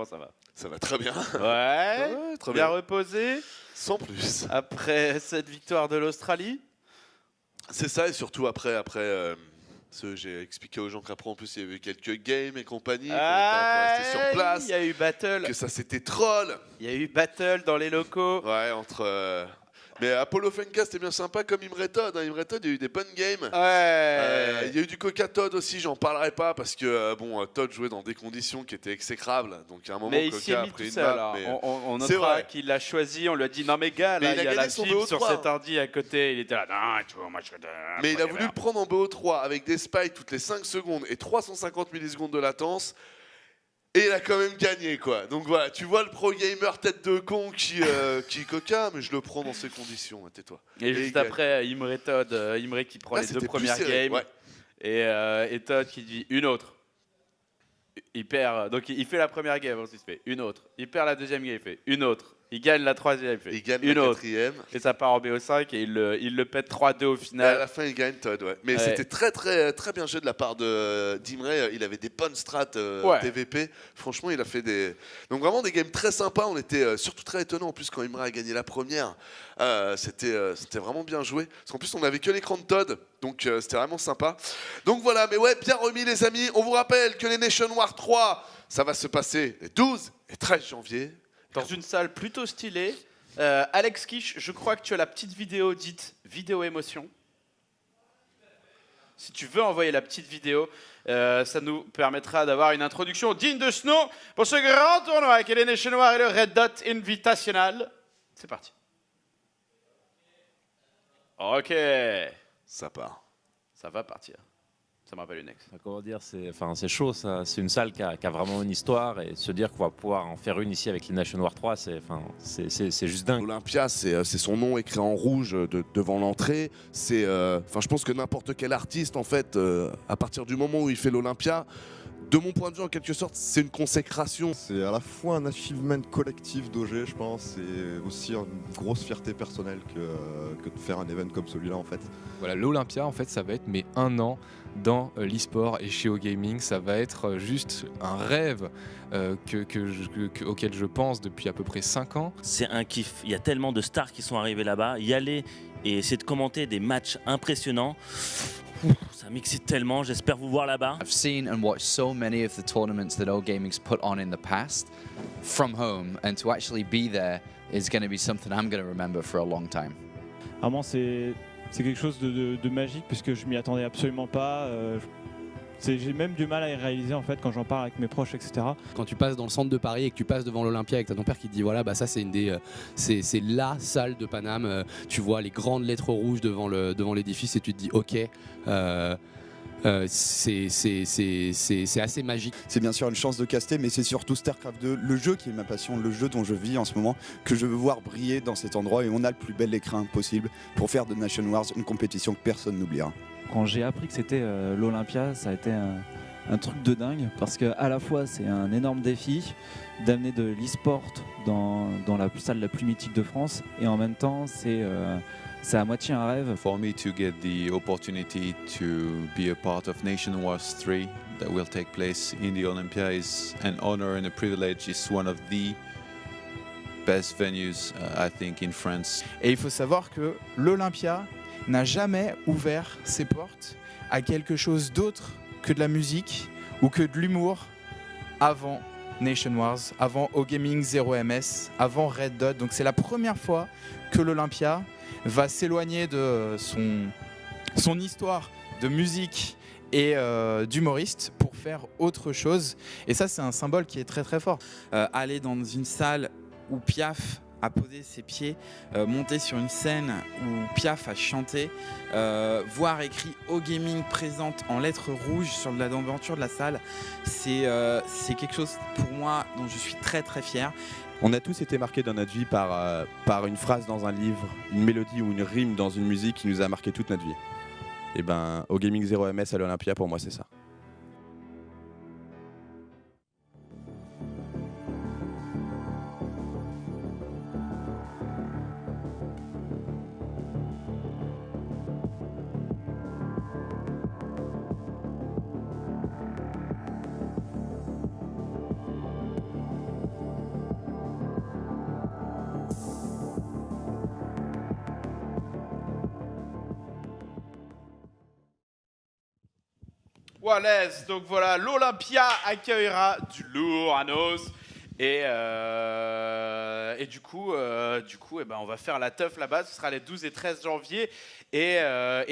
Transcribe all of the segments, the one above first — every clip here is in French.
comment ça va? Ça va très bien. Ouais, très bien bien. reposé Sans plus. après cette victoire de l'Australie. C'est ça, et surtout après j'ai expliqué aux gens qu'après, en plus, il y avait quelques games et compagnie, qu'on était un peu resté sur Il place, y a eu battle. que ça c'était troll. Il y a eu battle dans les locaux. Ouais, entre. Mais Apollo Fenka, c'était bien sympa comme Imre Todd. Hein. Imre Todd, il y a eu des bonnes games. Ouais. Il y a eu du Coca Todd aussi, j'en parlerai pas parce que bon, Todd jouait dans des conditions qui étaient exécrables. Donc à un moment, Mais il s'y est Coca a mis pris tout une seul. map. Alors. Mais... On C'est notera vrai. qu'il l'a choisi. On lui a dit non mais gars, là Mais il il y a a la gagné son fibre sur BO3. cet ordi à côté. Il était là. Non, tu vois, moi je. Mais il a voulu le prendre en BO3 avec des spikes toutes les 5 secondes et 350 millisecondes de latence. Et il a quand même gagné, quoi. Donc voilà, tu vois le pro gamer tête de con qui Coca, mais je le prends dans ces conditions, hein, tais-toi. Et juste il gagne. après, Imre Todd, Imre qui prend Ah, les 2 c'était plus premières serré, games. ouais. Et Todd qui dit une autre. Il perd, donc il fait la première game, ensuite il fait une autre. Il perd la deuxième game, il fait une autre. Il gagne la troisième, il fait Il gagne une la autre. quatrième. Et ça part en BO5 et il le pète 3-2 au Et à final. la fin, il gagne Todd, ouais. Mais Ouais. c'était très bien joué de la part d'Imre. Il avait des bonnes strats Ouais. TVP. Franchement, il a fait des. Donc vraiment des games très sympas. On était surtout très étonnants en plus quand Imre a gagné la première. C'était vraiment bien joué. Parce qu'en plus, on n'avait que l'écran de Todd. Donc c'était vraiment sympa. Donc voilà, mais ouais, bien remis les amis. On vous rappelle que les Nation War 3, ça va se passer les 12 et 13 janvier. Dans une salle plutôt stylée. Alex Kish, je crois que tu as la petite vidéo dite vidéo émotion. Si tu veux envoyer la petite vidéo, ça nous permettra d'avoir une introduction digne de ce nom pour ce grand tournoi qui est les Nation War et le Red Dot Invitational. C'est parti. Ok, Ça part. ça va partir. Ça me rappelle une ex. Comment dire, c'est chaud ça. C'est une salle qui a vraiment une histoire et se dire qu'on va pouvoir en faire une ici avec les Nation War 3, c'est juste dingue. Olympia, c'est son nom écrit en rouge devant l'entrée. Je pense que n'importe quel artiste, en fait, à partir du moment où il fait l'Olympia, de mon point de vue, en quelque sorte, c'est une consécration. C'est à la fois un achievement collectif d'OG, je pense, et aussi une grosse fierté personnelle que de faire un event comme celui-là, en fait. Voilà, l'Olympia, en fait, ça va être mes 1 an dans l'e-sport et chez OGaming. Ça va être juste un rêve auquel je pense depuis à peu près 5 ans. C'est un kiff. Il y a tellement de stars qui sont arrivées là-bas. Y aller et essayer de commenter des matchs impressionnants, ça m'excite tellement. J'espère vous voir là-bas. I've seen and watched so many of the tournaments that OGaming's put on in the past from home, and to actually be there is going to be something I'm going to remember for a long time. Vraiment, c'est quelque chose de magique puisque je m'y attendais absolument pas. J'ai même du mal à y réaliser en fait quand j'en parle avec mes proches, etc. Quand tu passes dans le centre de Paris et que tu passes devant l'Olympia et que tu as ton père qui te dit voilà, bah ça c'est c'est la salle de Paname, tu vois les grandes lettres rouges devant l'édifice et tu te dis ok, c'est assez magique. C'est bien sûr une chance de caster, mais c'est surtout StarCraft 2, le jeu qui est ma passion, le jeu dont je vis en ce moment, que je veux voir briller dans cet endroit, et on a le plus bel écrin possible pour faire de Nation Wars une compétition que personne n'oubliera. Quand j'ai appris que c'était l'Olympia, ça a été un truc de dingue, parce qu'à la fois c'est un énorme défi d'amener de l'e-sport dans la salle la plus mythique de France, et en même temps c'est à moitié un rêve. For me to get the opportunity to be a part of Nation Wars 3 that will take place in the Olympia is an honor and a privilege. It's one of the best venues, I think, in France. Et il faut savoir que l'Olympia n'a jamais ouvert ses portes à quelque chose d'autre que de la musique ou que de l'humour avant Nation Wars, avant OGaming 0MS, avant Red Dot. Donc c'est la première fois que l'Olympia va s'éloigner de son histoire de musique et d'humoriste pour faire autre chose. Et ça, c'est un symbole qui est très très fort. Aller dans une salle où Piaf a posé ses pieds, monter sur une scène où Piaf a chanté, voir écrit OGaming présente en lettres rouges sur la devanture de la salle, c'est quelque chose pour moi dont je suis très très fier. On a tous été marqués dans notre vie par une phrase dans un livre, une mélodie ou une rime dans une musique qui nous a marqué toute notre vie. Et ben, OGaming 0MS à l'Olympia, pour moi, c'est ça. Wallès. Donc voilà, l'Olympia accueillera du lourd à nos. Et du coup, eh ben, on va faire la teuf là-bas. Ce sera les 12 et 13 janvier. Et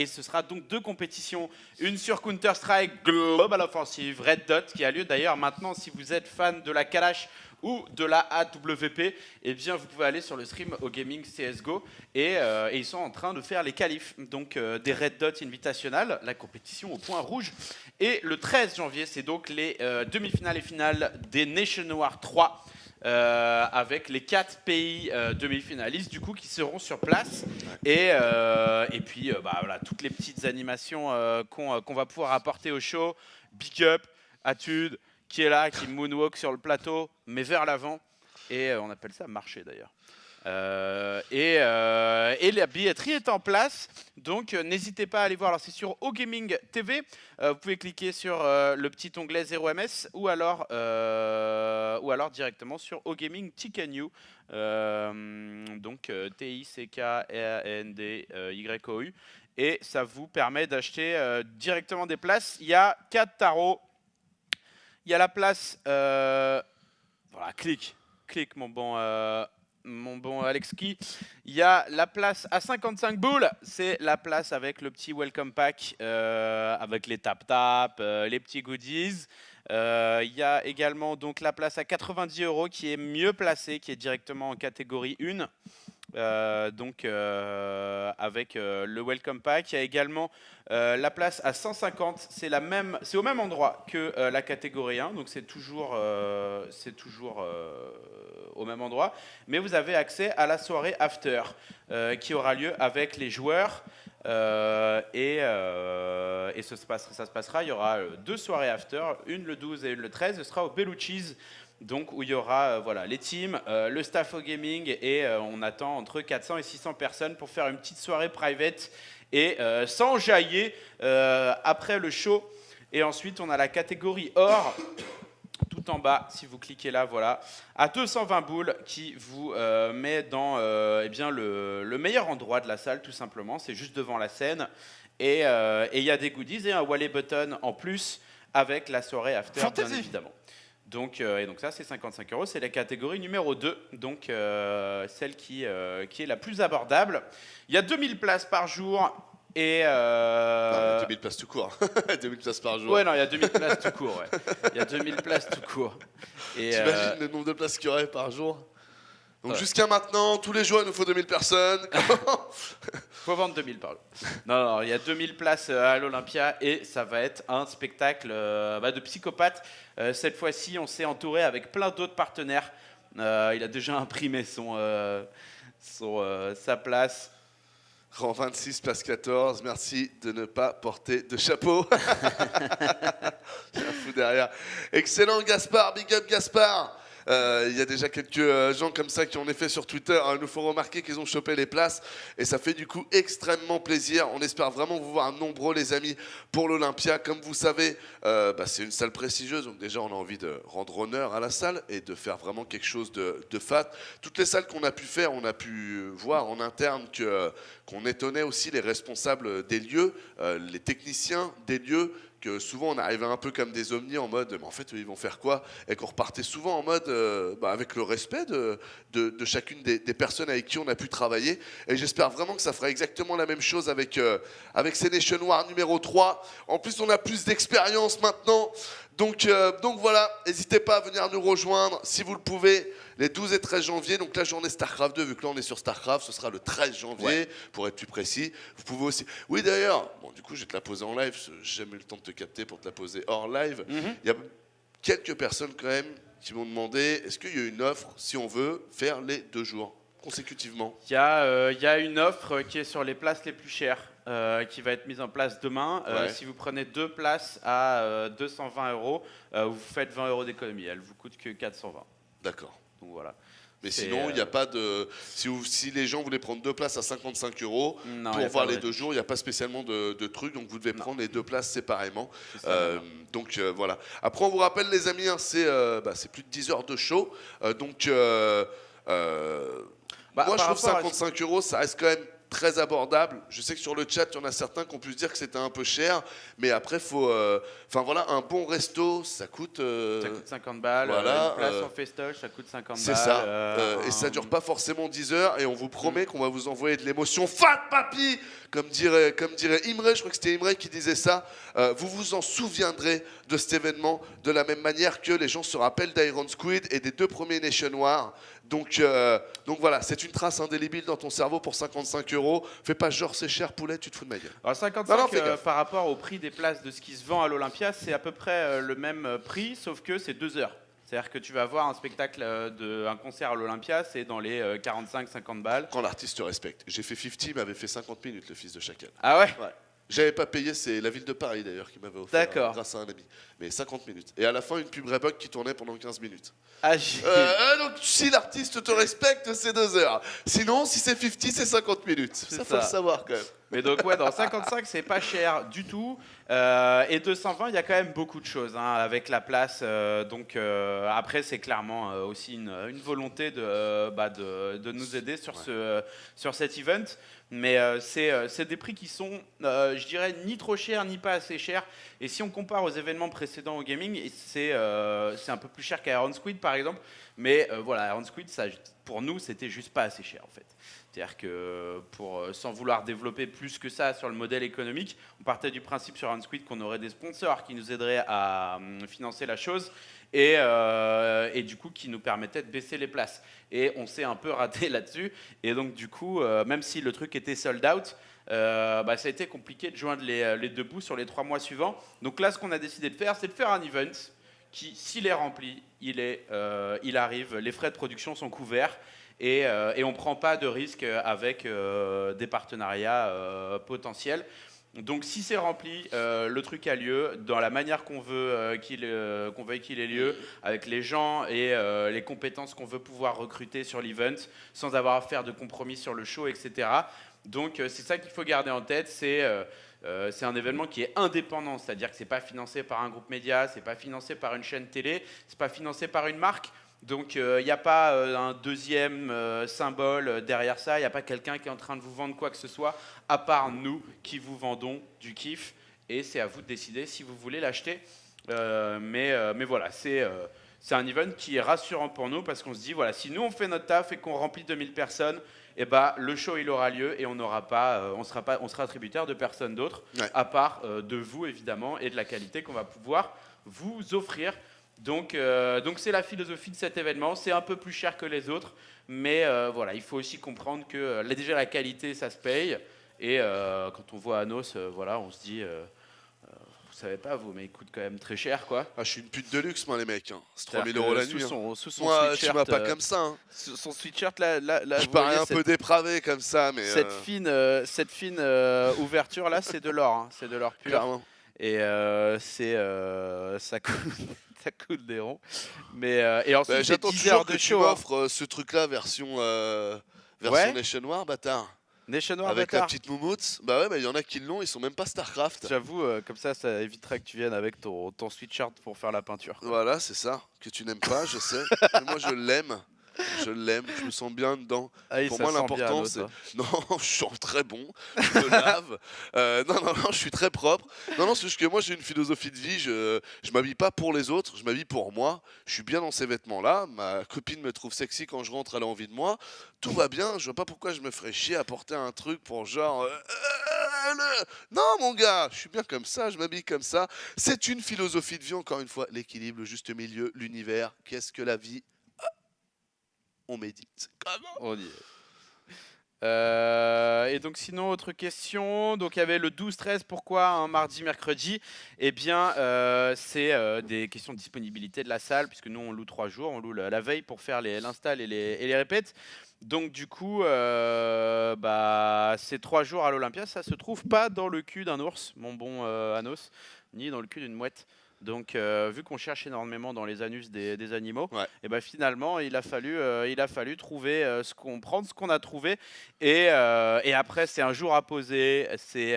ce sera donc 2 compétitions. Une sur Counter-Strike Global Offensive, Red Dot, qui a lieu d'ailleurs maintenant. Si vous êtes fan de la Kalash ou de la AWP, eh bien vous pouvez aller sur le stream au Gaming CSGO et ils sont en train de faire les qualifs donc des Red Dot Invitational, la compétition au point rouge. Et le 13 janvier, c'est donc les demi-finales et finales des Nation War 3 avec les 4 pays demi-finalistes du coup qui seront sur place et puis voilà, toutes les petites animations qu'on va pouvoir apporter au show. Big up, Atude, qui est là, qui moonwalk sur le plateau, mais vers l'avant. Et on appelle ça marcher d'ailleurs. Et la billetterie est en place, donc n'hésitez pas à aller voir. Alors c'est sur OGaming TV. Vous pouvez cliquer sur le petit onglet 0MS ou alors directement sur OGaming TickNU. Donc TICKNDYOU. Et ça vous permet d'acheter directement des places. Il y a 4 tarots. Il y a la place, voilà, clique mon bon Alexki. Il y a la place à 55 boules, c'est la place avec le petit welcome pack, avec les tap-tap, les petits goodies. Il y a également donc la place à 90 € qui est mieux placée, qui est directement en catégorie 1. Avec le welcome pack. Il y a également la place à 150, c'est au même endroit que la catégorie 1, donc c'est toujours au même endroit, mais vous avez accès à la soirée after qui aura lieu avec les joueurs. Ça se passera, il y aura 2 soirées after, une le 12 et une le 13, ce sera au Bellucci's. Donc où il y aura voilà, les teams, le staff au gaming et on attend entre 400 et 600 personnes pour faire une petite soirée private et s'enjailler après le show. Et ensuite on a la catégorie or tout en bas, si vous cliquez là, voilà, à 220 boules qui vous met dans le meilleur endroit de la salle tout simplement, c'est juste devant la scène et il y a des goodies et un wallet button en plus avec la soirée after bien évidemment. Donc ça c'est 55 €, c'est la catégorie numéro 2, donc celle qui est la plus abordable. Il y a 2000 places par jour et... 2000 places tout court, 2000 places par jour. Ouais non, il y a 2000 places tout court, ouais. Il y a 2000 places tout court. T'imagines le nombre de places qu'il y aurait par jour? Donc jusqu'à maintenant, tous les jours, il nous faut 2000 personnes. Faut vendre 2000 par jour. Non, il y a 2000 places à l'Olympia et ça va être un spectacle de psychopathe. Cette fois-ci, on s'est entouré avec plein d'autres partenaires. Il a déjà imprimé sa place. Rang 26, place 14. Merci de ne pas porter de chapeau. J'ai un fou derrière. Excellent, Gaspard. Big up, Gaspard. Il y a déjà quelques gens comme ça qui en effet sur Twitter nous font remarquer qu'ils ont chopé les places et ça fait du coup extrêmement plaisir. On espère vraiment vous voir nombreux les amis pour l'Olympia. Comme vous savez, c'est une salle prestigieuse, donc déjà on a envie de rendre honneur à la salle et de faire vraiment quelque chose de fat. Toutes les salles qu'on a pu faire, on a pu voir en interne qu'on étonnait aussi les responsables des lieux, les techniciens des lieux, que souvent on arrivait un peu comme des omnis en mode mais en fait ils vont faire quoi, et qu'on repartait souvent en mode avec le respect de chacune des personnes avec qui on a pu travailler, et j'espère vraiment que ça fera exactement la même chose avec ces Nation War numéro 3. En plus on a plus d'expérience maintenant, donc voilà, n'hésitez pas à venir nous rejoindre si vous le pouvez les 12 et 13 janvier, donc la journée StarCraft 2, vu que là on est sur StarCraft, ce sera le 13 janvier, pour être plus précis. Vous pouvez aussi... Oui d'ailleurs, bon, du coup je vais te la poser en live, j'ai jamais eu le temps de te capter pour te la poser hors live. Il y a quelques personnes quand même qui m'ont demandé, est-ce qu'il y a une offre si on veut faire les 2 jours consécutivement? Il y a une offre qui est sur les places les plus chères, qui va être mise en place demain. Si vous prenez 2 places à 220 €, vous faites 20 € d'économie. Elle vous coûte que 420. D'accord. Donc voilà. Mais sinon, il n'y a pas de... Si les gens voulaient prendre 2 places à 55 € pour voir les 2 jours, il n'y a pas spécialement de trucs, donc vous devez prendre les 2 places séparément. Voilà. Après, on vous rappelle, les amis, c'est plus de 10 heures de show. Moi, je trouve 55 €, ça reste quand même très abordable. Je sais que sur le chat, il y en a certains qui ont pu se dire que c'était un peu cher, mais après, faut, enfin voilà, un bon resto, ça coûte. Ça coûte 50 balles. Voilà, une place en festoche, ça coûte 50 balles. c'est ça. Et ça dure pas forcément 10 heures, et on vous promet qu'on va vous envoyer de l'émotion. Fat papy, comme dirait Imre, je crois que c'était Imre qui disait ça. Vous vous en souviendrez de cet événement de la même manière que les gens se rappellent d'Iron Squid et des 2 premiers Nation Wars. Donc voilà, c'est une trace indélébile dans ton cerveau pour 55 €. Fais pas genre c'est cher poulet, tu te fous de ma gueule. Alors 55 Non, fais gaffe. par rapport au prix des places de ce qui se vend à l'Olympia, c'est à peu près le même prix, sauf que c'est 2 heures. C'est-à-dire que tu vas voir un spectacle, un concert à l'Olympia, c'est dans les 45-50 balles. Quand l'artiste te respecte. J'ai fait 50, il m'avait fait 50 minutes, le fils de Chacal. Ah ouais? Ouais. J'avais pas payé, c'est la ville de Paris d'ailleurs qui m'avait offert. D'accord. Grâce à un ami. Mais 50 minutes. Et à la fin, une pub Reebok qui tournait pendant 15 minutes. Ah, donc si l'artiste te respecte, c'est 2 heures. Sinon, si c'est 50, c'est 50 minutes. Ça, faut le savoir quand même. Mais donc ouais, dans 55, c'est pas cher du tout. Et 220, il y a quand même beaucoup de choses avec la place. Après, c'est clairement aussi une volonté de nous aider sur cet event. Mais c'est des prix qui sont, je dirais, ni trop chers, ni pas assez chers. Et si on compare aux événements précédents au gaming, c'est un peu plus cher qu'Iron Squid, par exemple. Mais voilà, Iron Squid, ça, pour nous, c'était juste pas assez cher, en fait. C'est-à-dire que sans vouloir développer plus que ça sur le modèle économique, on partait du principe sur Iron Squid qu'on aurait des sponsors qui nous aideraient à financer la chose et du coup qui nous permettaient de baisser les places. Et on s'est un peu raté là-dessus. Et donc du coup, même si le truc était sold out, ça a été compliqué de joindre les 2 bouts sur les 3 mois suivants. Donc là, ce qu'on a décidé de faire, c'est de faire un event qui, s'il est rempli, il arrive, les frais de production sont couverts. Et on ne prend pas de risque avec des partenariats potentiels. Donc si c'est rempli, le truc a lieu dans la manière qu'on veut qu'il ait lieu, avec les gens et les compétences qu'on veut pouvoir recruter sur l'event, sans avoir à faire de compromis sur le show, etc. Donc c'est ça qu'il faut garder en tête, c'est un événement qui est indépendant, c'est-à-dire que c'est pas financé par un groupe média, c'est pas financé par une chaîne télé, c'est pas financé par une marque. Donc il n'y a pas un deuxième symbole derrière ça, il n'y a pas quelqu'un qui est en train de vous vendre quoi que ce soit, à part nous qui vous vendons du kiff. Et c'est à vous de décider si vous voulez l'acheter. Mais voilà, c'est un event qui est rassurant pour nous parce qu'on se dit, voilà, si nous on fait notre taf et qu'on remplit 2000 personnes, et le show il aura lieu et on sera tributaire de personne d'autre, à part de vous évidemment et de la qualité qu'on va pouvoir vous offrir. Donc c'est la philosophie de cet événement. C'est un peu plus cher que les autres, mais voilà, il faut aussi comprendre que déjà la qualité, ça se paye. Et quand on voit Anos, voilà, on se dit, vous savez pas vous, mais il coûte quand même très cher, quoi. Ah, je suis une pute de luxe, moi les mecs. C'est 3000 € la nuit. Sous son moi, sweatshirt, tu m'as pas comme ça. Son sweatshirt, là je parais un peu dépravé comme ça, mais cette fine ouverture là, c'est de l'or, c'est de l'or pur. Clairement. Et ça coûte. Ça coûte des ronds. Mais, et ensuite, j'attends 10 toujours heures que de tu show. m'offres ce truc-là version Nation War, bâtard. Nation War, avec bâtard. la petite moumoute. Bah ouais, il y en a qui l'ont, ils sont même pas StarCraft. J'avoue, comme ça évitera que tu viennes avec ton sweatshirt pour faire la peinture. Voilà, c'est ça. Que tu n'aimes pas, je sais. Mais moi, je l'aime. Je l'aime, je me sens bien dedans. Pour moi, l'important, c'est. Non, je sens très bon. Je me lave. Non, je suis très propre. Non, c'est juste que moi, j'ai une philosophie de vie. Je m'habille pas pour les autres, je m'habille pour moi. Je suis bien dans ces vêtements-là. Ma copine me trouve sexy quand je rentre, elle a envie de moi. Tout va bien. Je vois pas pourquoi je me ferais chier à porter un truc pour genre. Non, mon gars, je suis bien comme ça, je m'habille comme ça. C'est une philosophie de vie, encore une fois. L'équilibre, le juste milieu, l'univers. Qu'est-ce que la vie? On médite. Comment? On y est. Et donc sinon, autre question. Donc il y avait le 12-13, pourquoi un mardi, mercredi? Eh bien, c'est des questions de disponibilité de la salle, puisque nous on loue 3 jours, on loue la veille pour faire l'install et les répètes. Donc du coup, ces 3 jours à l'Olympia, ça se trouve pas dans le cul d'un ours, mon bon Anos, ni dans le cul d'une mouette. Donc, vu qu'on cherche énormément dans les anus des animaux, et finalement, il a fallu trouver prendre ce qu'on a trouvé. Et après, c'est un jour à poser. C'est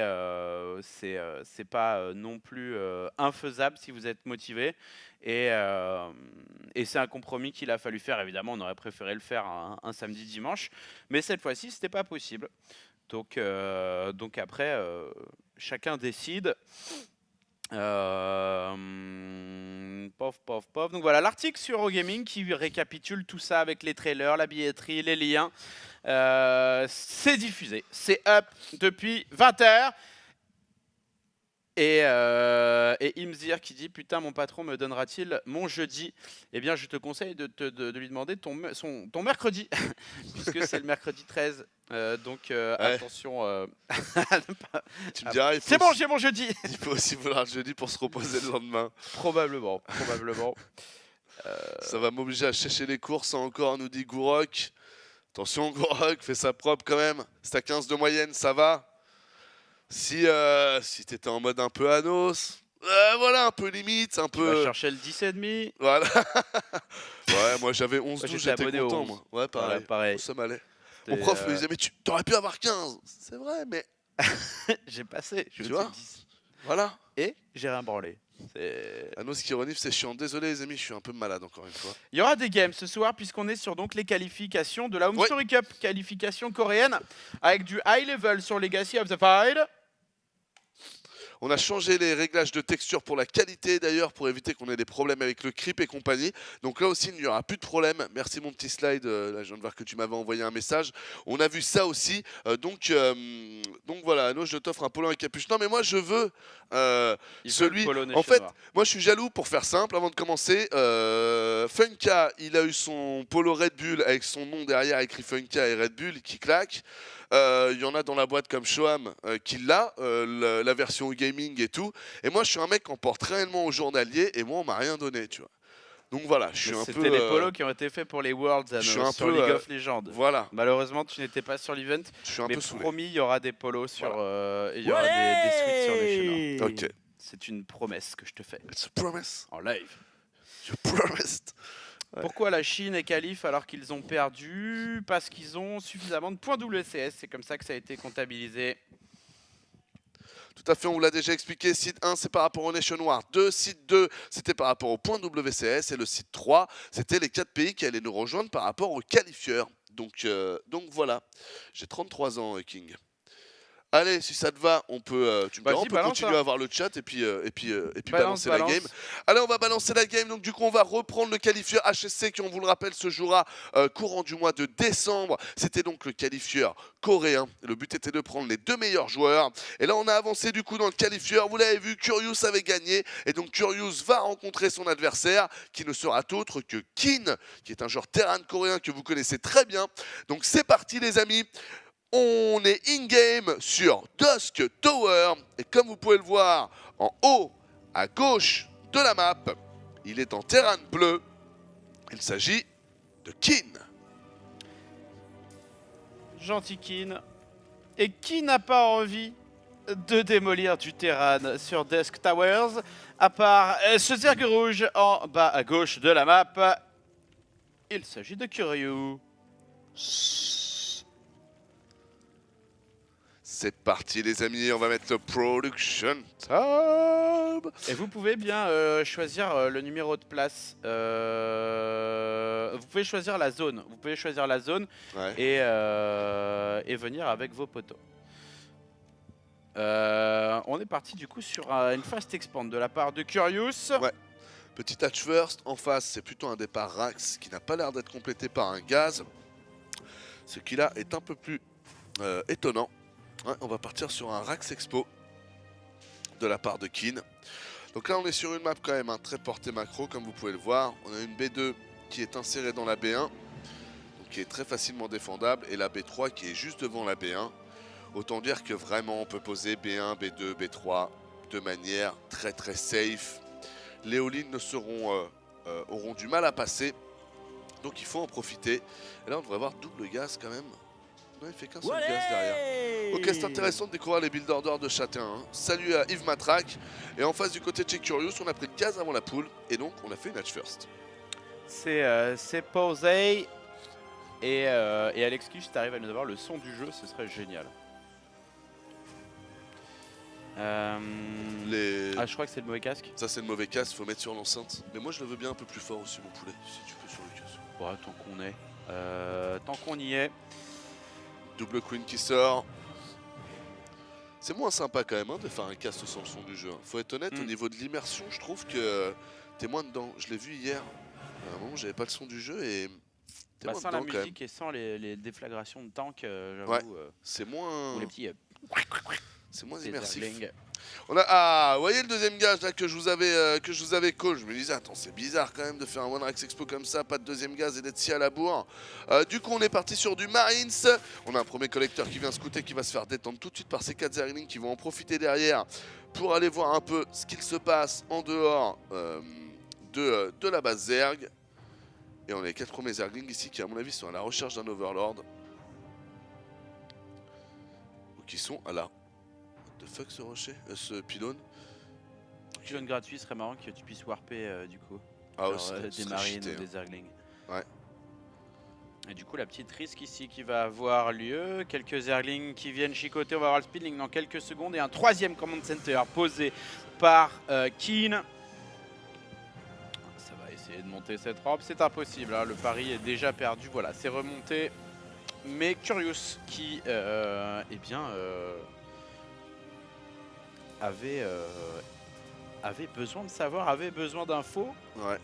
pas non plus infaisable si vous êtes motivé. Et c'est un compromis qu'il a fallu faire. Évidemment, on aurait préféré le faire un samedi, dimanche, mais cette fois-ci, c'était pas possible. Donc après, chacun décide. Pof, pof, pof. Donc voilà l'article sur Eurogaming qui récapitule tout ça avec les trailers, la billetterie, les liens. C'est diffusé, c'est up depuis 20h. Et Imzir qui dit putain, mon patron me donnera-t-il mon jeudi? Eh bien, je te conseille de lui demander ton mercredi, puisque c'est le mercredi 13. Donc attention. Tu me diras, c'est bon, j'ai mon jeudi. Il faut aussi vouloir le jeudi pour se reposer le lendemain. Probablement. Ça va m'obliger à chercher les courses encore, nous dit Gourok. Attention, Gourok, fais ça propre quand même. C'est à 15 de moyenne, ça va. Si t'étais en mode un peu Anos, voilà, un peu limite, un peu. Tu vas chercher le 10,5. Voilà. Ouais, moi j'avais 11-12, j'étais abonné content, au moi. Ouais, pareil. Voilà, pareil. Ça m'allait. Mon prof me disait, mais tu t'aurais pu avoir 15. C'est vrai, mais. J'ai passé. Tu vois 10. Voilà. Et j'ai rien branlé. Anos qui renifle, c'est chiant. Désolé les amis, je suis un peu malade encore une fois. Il y aura des games ce soir puisqu'on est sur donc les qualifications de la Home Story Cup, qualification coréenne avec du high level sur Legacy of the Fight. On a changé les réglages de texture pour la qualité d'ailleurs, pour éviter qu'on ait des problèmes avec le creep et compagnie. Donc là aussi, il n'y aura plus de problème. Merci mon petit slide, là je viens de voir que tu m'avais envoyé un message. On a vu ça aussi. Donc voilà, Anos, je t'offre un polo avec capuche. Non mais moi je veux celui... En fait, moi je suis jaloux pour faire simple avant de commencer. Funka, il a eu son polo Red Bull avec son nom derrière écrit Funka et Red Bull qui claque. Il y en a dans la boîte comme Shoham qui l'a, la version gaming et tout. Et moi, je suis un mec qui en porte réellement au journalier et moi, on m'a rien donné, tu vois. Donc voilà, je suis un peu... C'était les polos qui ont été faits pour les Worlds sur League of Legends. Voilà. Malheureusement, tu n'étais pas sur l'event. Je suis un mais peu saoulé. promis, il y aura des polos sur... il y aura des suites sur les chaînes. Ok. C'est une promesse que je te fais. It's a promise. En live. You promised. Ouais. Pourquoi la Chine est qualif alors qu'ils ont perdu? Parce qu'ils ont suffisamment de points WCS. C'est comme ça que ça a été comptabilisé. Tout à fait, on vous l'a déjà expliqué. Site 1, c'est par rapport au Nation War 2. Site 2, c'était par rapport au point WCS. Et le site 3, c'était les 4 pays qui allaient nous rejoindre par rapport aux qualifieurs. Donc voilà. J'ai 33 ans, King. Allez, si ça te va, on peut, tu me diras, on peut continuer à avoir le chat et puis balancer la game. Allez, on va balancer la game. Donc du coup, on va reprendre le qualifieur HSC qui, on vous le rappelle, se jouera courant du mois de décembre. C'était donc le qualifieur coréen. Le but était de prendre les 2 meilleurs joueurs. Et là, on a avancé du coup dans le qualifieur. Vous l'avez vu, Curious avait gagné. Et donc Curious va rencontrer son adversaire qui ne sera autre que Kin, qui est un joueur Terran coréen que vous connaissez très bien. Donc c'est parti les amis. On est in-game sur Dusk Tower et comme vous pouvez le voir en haut à gauche de la map, il est en terrain bleu. Il s'agit de Kin. Gentil Kin. Et qui n'a pas envie de démolir du terrain sur Dusk Towers, à part ce cercle rouge en bas à gauche de la map? Il s'agit de Curious. C'est parti les amis, on va mettre le production tab. Et vous pouvez bien choisir le numéro de place. Vous pouvez choisir la zone. Vous pouvez choisir la zone et venir avec vos poteaux. On est parti du coup sur une fast expand de la part de Curious. Ouais. Petit touch first, en face c'est plutôt un départ Rax qui n'a pas l'air d'être complété par un gaz. Ce qui là est un peu plus étonnant. Ouais, on va partir sur un Rax Expo de la part de Kin. Donc là on est sur une map quand même très portée macro comme vous pouvez le voir. On a une B2 qui est insérée dans la B1, donc qui est très facilement défendable, et la B3 qui est juste devant la B1. Autant dire que vraiment on peut poser B1, B2, B3 de manière très très safe. Les all-in auront du mal à passer, donc il faut en profiter. Et là on devrait avoir double gaz quand même. Non, il fait qu'un seul gaz derrière. Ok, c'est intéressant de découvrir les build orders de chacun. Hein. Salut à Yves Matraque. Et en face du côté de chez Curious, on a pris le gaz avant la poule. Et donc, on a fait une match first. C'est posé. Et Alexis, si tu arrives à nous avoir le son du jeu, ce serait génial. Ah, je crois que c'est le mauvais casque. Ça, c'est le mauvais casque, faut mettre sur l'enceinte. Mais moi, je le veux bien un peu plus fort aussi, mon poulet. Si tu peux sur le casque. Bon, tant qu'on est. Tant qu'on y est. Double queen qui sort. C'est moins sympa quand même hein, de faire un cast sans le son du jeu. Faut être honnête, au niveau de l'immersion, je trouve que t'es moins dedans. Je l'ai vu hier. À un moment, j'avais pas le son du jeu et t'es moins sans dedans la quand même. musique et sans les déflagrations de tank, j'avoue. Ouais, c'est moins. Ou les petits. C'est moins des immersif. Zerglings. On a, vous voyez le deuxième gage là que je vous avais call. Je me disais attends c'est bizarre quand même de faire un One Rex Expo comme ça, pas de deuxième gaz et d'être si à la bourre. Du coup on est parti sur du Marines. On a un premier collecteur qui vient scouter, qui va se faire détendre tout de suite par ces 4 Zerglings qui vont en profiter derrière pour aller voir un peu ce qu'il se passe en dehors de la base Zerg. Et on a les 4 premiers Zerglings ici qui à mon avis sont à la recherche d'un Overlord. Ou qui sont à la... The fuck ce rocher, ce pylône. Pylône gratuit serait marrant que tu puisses warper du coup. Ah ouais, des marines ou des Zerglings. Ouais. Et du coup la petite risque ici qui va avoir lieu. Quelques Zerglings qui viennent chicoter. On va avoir le speedling dans quelques secondes. Et un troisième command center posé par Keen. Ça va essayer de monter cette rampe. C'est impossible, hein. Le pari est déjà perdu. Voilà, c'est remonté. Mais Curious qui avait besoin de savoir, avait besoin d'infos. Ouais.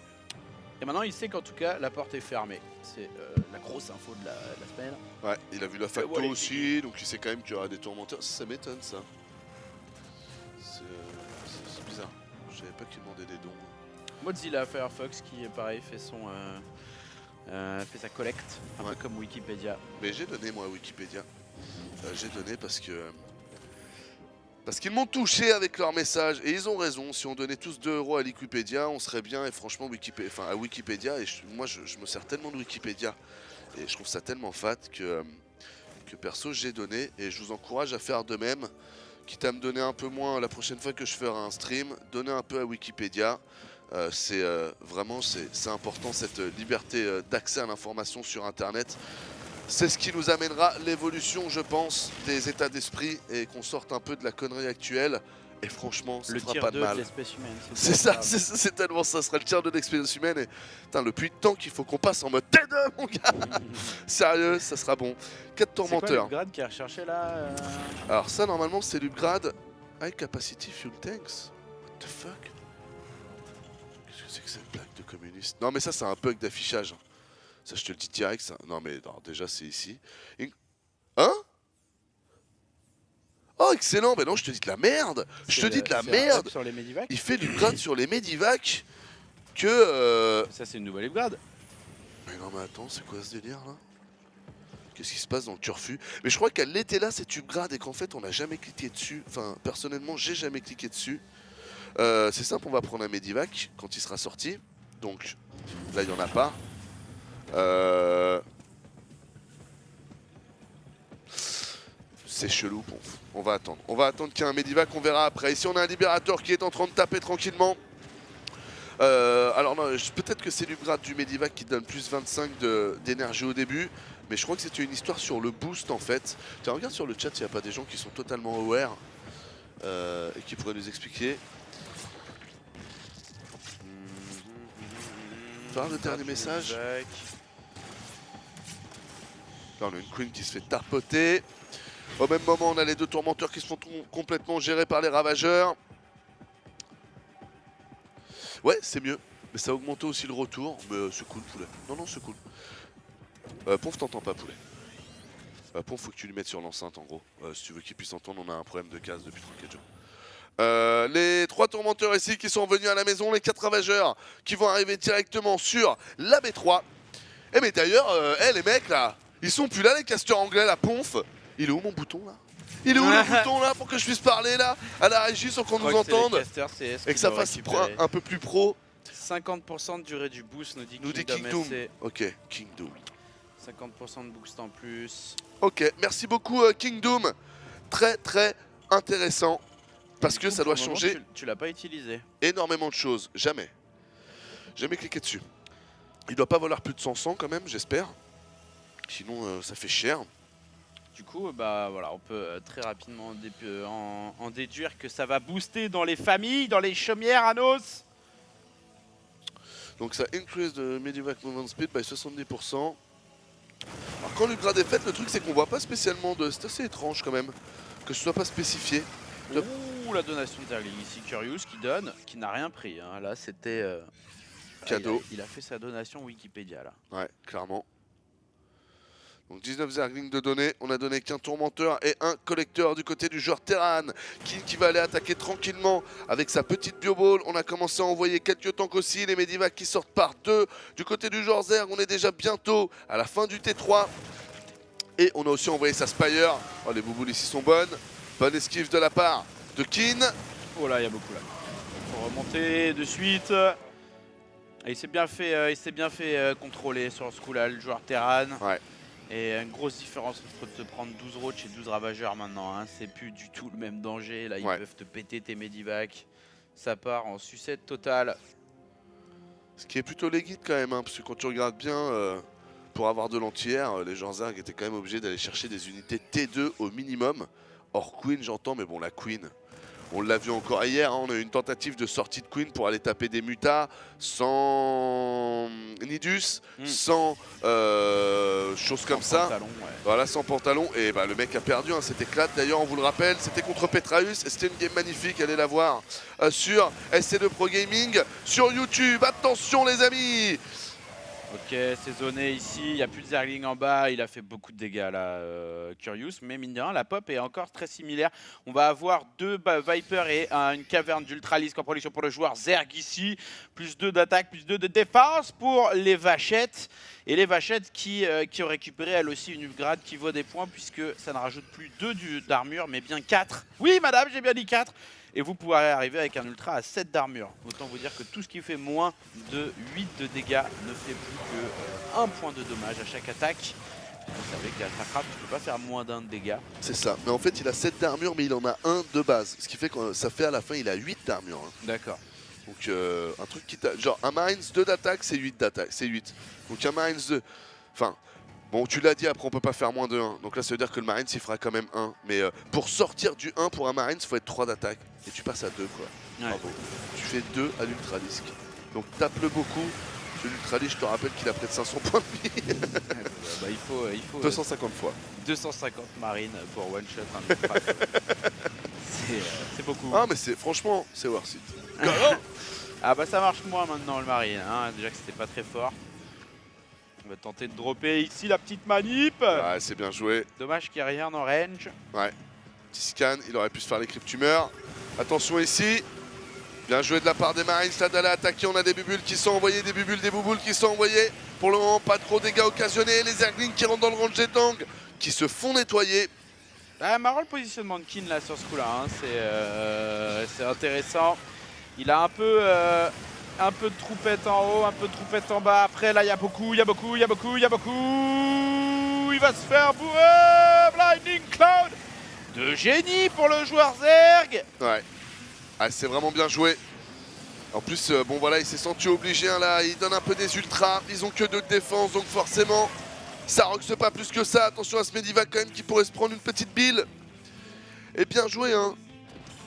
Et maintenant il sait qu'en tout cas la porte est fermée. C'est la grosse info de la semaine. Ouais, il a vu la facto aussi, donc il sait quand même qu'il y aura des tourmenteurs. Ça m'étonne ça. C'est bizarre. Je savais pas qu'il demandait des dons. Mozilla Firefox qui pareil fait sa collecte, un peu comme Wikipédia. Mais j'ai donné moi à Wikipédia. J'ai donné parce qu'ils m'ont touché avec leurs messages et ils ont raison. Si on donnait tous 2 € à Wikipédia, on serait bien. Et franchement, à Wikipédia, et moi je me sers tellement de Wikipédia et je trouve ça tellement fat que perso j'ai donné et je vous encourage à faire de même. Quitte à me donner un peu moins la prochaine fois que je ferai un stream, donner un peu à Wikipédia. C'est vraiment c'est important cette liberté d'accès à l'information sur internet. C'est ce qui nous amènera l'évolution, je pense, des états d'esprit et qu'on sorte un peu de la connerie actuelle. Et franchement, ça fera pas de mal. C'est ça, c'est tellement ça. Ce sera le tiers de l'espèce humaine. Et putain, le puits de temps qu'il faut qu'on passe en mode T2, mon gars. Sérieux, ça sera bon. 4 tourmenteurs. C'est quoi l'upgrade qui est recherché là Alors ça, normalement, c'est l'upgrade High Capacity Fuel Tanks. What the fuck? Qu'est-ce que c'est que cette blague de communiste? Non, mais ça, c'est un bug d'affichage. Ça, je te le dis direct, ça. Non, mais non, déjà, c'est ici. Hein? Oh, excellent. Ben non, je te dis de la merde. Je te dis de la merde. Sur les Medivac. Il fait l'upgrade sur les Medivac que... Ça, c'est une nouvelle upgrade. Mais non, mais attends, c'est quoi ce délire, là? Qu'est-ce qui se passe dans le turfu? Mais je crois qu'elle était là, cette upgrade, et qu'en fait, on n'a jamais cliqué dessus. Enfin, personnellement, j'ai jamais cliqué dessus. C'est simple, on va prendre un Medivac quand il sera sorti. Donc, là, il n'y en a pas. C'est chelou, bon. On va attendre. On va attendre qu'il y ait un Medivac, on verra après. Ici, on a un Libérateur qui est en train de taper tranquillement. Alors, non, peut-être que c'est l'upgrade du Medivac qui donne plus 25 d'énergie au début. Mais je crois que c'était une histoire sur le boost en fait. Tiens, regarde sur le chat s'il n'y a pas des gens qui sont totalement aware et qui pourraient nous expliquer. Faire le dernier message. Là, on a une Queen qui se fait tarpoter. Au même moment, on a les 2 tourmenteurs qui se font complètement gérés par les ravageurs. Ouais, c'est mieux. Mais ça augmente aussi le retour. Mais c'est cool, poulet. Non, non, c'est cool. Ponf, t'entends pas, poulet. Ponf, faut que tu lui mettes sur l'enceinte, en gros. Si tu veux qu'il puisse entendre, on a un problème de casse depuis 3-4 jours. Les 3 tourmenteurs ici qui sont venus à la maison, les 4 ravageurs qui vont arriver directement sur la B3. Et mais d'ailleurs, les mecs là, ils sont plus là, les casteurs anglais, la Ponf. Il est où mon bouton là? Il est où le bouton là pour que je puisse parler là à la régie sans qu'on nous entende et que ça fasse un peu plus pro? 50% de durée du boost, nous dit Kingdom. Ok, Kingdom. 50% de boost en plus. Ok, merci beaucoup Kingdom. Très très intéressant. Parce que ça doit changer. Tu l'as pas utilisé. Énormément de choses. Jamais. Jamais cliqué dessus. Il doit pas valoir plus de 100 quand même, j'espère. Sinon ça fait cher. Du coup, bah voilà, on peut très rapidement en déduire que ça va booster dans les familles, dans les chaumières, Anos. Donc ça increase the Medivac movement speed by 70%. Alors quand l'upgrade est faite, le truc c'est qu'on voit pas spécialement de... C'est assez étrange quand même. que ce soit pas spécifié. Ouh, la donation de Zergling ici, Curious qui donne, qui n'a rien pris. Hein. Là, c'était cadeau. Il a fait sa donation Wikipédia là. Ouais, clairement. Donc 19 Zerglings de données, on a donné qu'un tourmenteur et un collecteur du côté du joueur Terran. Qui va aller attaquer tranquillement avec sa petite bioball. On a commencé à envoyer quelques tanks aussi, les Medivacs qui sortent par deux. Du côté du joueur Zerg, on est déjà bientôt à la fin du T3. Et on a aussi envoyé sa Spire. Oh, les bouboules ici sont bonnes. Bonne esquive de la part de Kin. Oh là, il y a beaucoup là. Il faut remonter de suite. Et il s'est bien fait, contrôler sur ce coup-là, le joueur Terran. Ouais. Et une grosse différence entre te prendre 12 roaches et 12 ravageurs maintenant. Hein. C'est plus du tout le même danger. Là, ils peuvent te péter tes Medivacs. Ça part en sucette totale. Ce qui est plutôt legit quand même, hein, parce que quand tu regardes bien, pour avoir de l'anti-air, les gens Zerg étaient quand même obligés d'aller chercher des unités T2 au minimum. Hors Queen, j'entends, mais bon, la Queen, on l'a vu encore hier, hein, on a eu une tentative de sortie de Queen pour aller taper des mutas sans Nidus, sans choses comme ça. Pantalon, Voilà, sans pantalon. Et bah, le mec a perdu, hein, cet éclate. D'ailleurs, on vous le rappelle, c'était contre Petraeus et c'était une game magnifique. Allez la voir sur SC2 Pro Gaming, sur YouTube. Attention, les amis! Ok, c'est zoné ici, il n'y a plus de Zergling en bas, il a fait beaucoup de dégâts là, Curious, mais mine de rien, la pop est encore très similaire. On va avoir deux Vipers et une caverne d'Ultralisk en production pour le joueur Zerg ici, plus 2 d'attaque, plus 2 de défense pour les vachettes. Et les vachettes qui ont récupéré elles aussi une upgrade qui vaut des points puisque ça ne rajoute plus 2 d'armure mais bien 4. Oui madame, j'ai bien dit 4. Et vous pourrez arriver avec un ultra à 7 d'armure. Autant vous dire que tout ce qui fait moins de 8 de dégâts ne fait plus que 1 point de dommage à chaque attaque. Vous savez qu'à Starcraft, tu ne peux pas faire moins d'1 de dégâts. C'est ça, mais en fait il a 7 d'armure mais il en a 1 de base. Ce qui fait que ça fait à la fin il a 8 d'armure. Hein. D'accord. Donc un truc qui t'a... Genre un Marines 2 d'attaque c'est 8 d'attaque, c'est 8. Donc un Marines 2... Enfin... Bon, tu l'as dit, après on peut pas faire moins de 1. Donc là, ça veut dire que le Marines, il fera quand même 1. Mais pour sortir du 1 pour un Marines, il faut être 3 d'attaque. Et tu passes à 2, quoi. Ouais. Bravo. Tu fais 2 à l'Ultralisk. Donc tape-le beaucoup. L'Ultralisk, je te rappelle qu'il a près de 500 points de vie. Bah, il faut 250 fois. 250 marines pour one shot un ultra. C'est beaucoup. Ah, mais franchement, c'est worth it. Ah bah ça marche moins maintenant le marine. Hein. Déjà que c'était pas très fort. On va tenter de dropper ici la petite manip. Ouais, c'est bien joué. Dommage qu'il n'y ait rien en range. Ouais. Petit scan, il aurait pu se faire les cryptumeurs. Attention ici. Bien joué de la part des Marines, là d'aller attaquer. On a des bubules qui sont envoyés, des bouboules qui sont envoyés. Pour le moment, pas trop de dégâts occasionnés. Les Zerglings qui rentrent dans le range des tanks, qui se font nettoyer. Ah, marrant le positionnement de Kin là sur ce coup là. Hein. C'est intéressant. Il a un peu de troupette en haut, un peu de troupette en bas. Après, là, il y a beaucoup. Il va se faire bourrer. Blinding Cloud de génie pour le joueur Zerg. Ouais. Ah, c'est vraiment bien joué. En plus, bon voilà, il s'est senti obligé. Hein, là, il donne un peu des ultras. Ils ont que 2 de défense, donc forcément, ça roxe pas plus que ça. Attention à ce Medivac quand même qui pourrait se prendre une petite bille. Et bien joué, hein.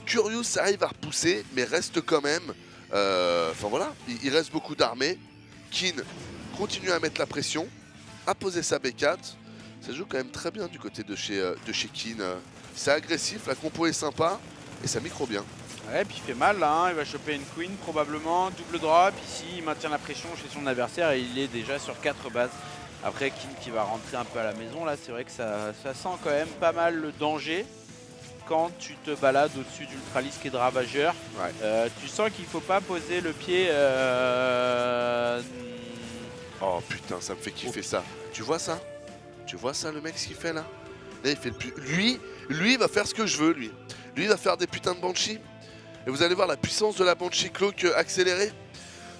Curious arrive à repousser, mais reste quand même... Enfin voilà, il reste beaucoup d'armées. Kin continue à mettre la pression, à poser sa B4. Ça joue quand même très bien du côté de chez Kin. C'est agressif, la compo est sympa et ça micro bien. Ouais, puis il fait mal là, hein. Il va choper une queen probablement, double drop. Ici, il maintient la pression chez son adversaire et il est déjà sur 4 bases. Après, Kin qui va rentrer un peu à la maison, là, c'est vrai que ça sent quand même pas mal le danger. Quand tu te balades au-dessus d'Ultralisk et de Ravageur, tu sens qu'il faut pas poser le pied. Oh putain, ça me fait kiffer ça. Tu vois ça? Tu vois ça, le mec, ce qu'il fait là? Là, il fait le plus. Lui, il va faire ce que je veux, lui. Lui, il va faire des putains de Banshee. Et vous allez voir la puissance de la Banshee Cloak accélérée.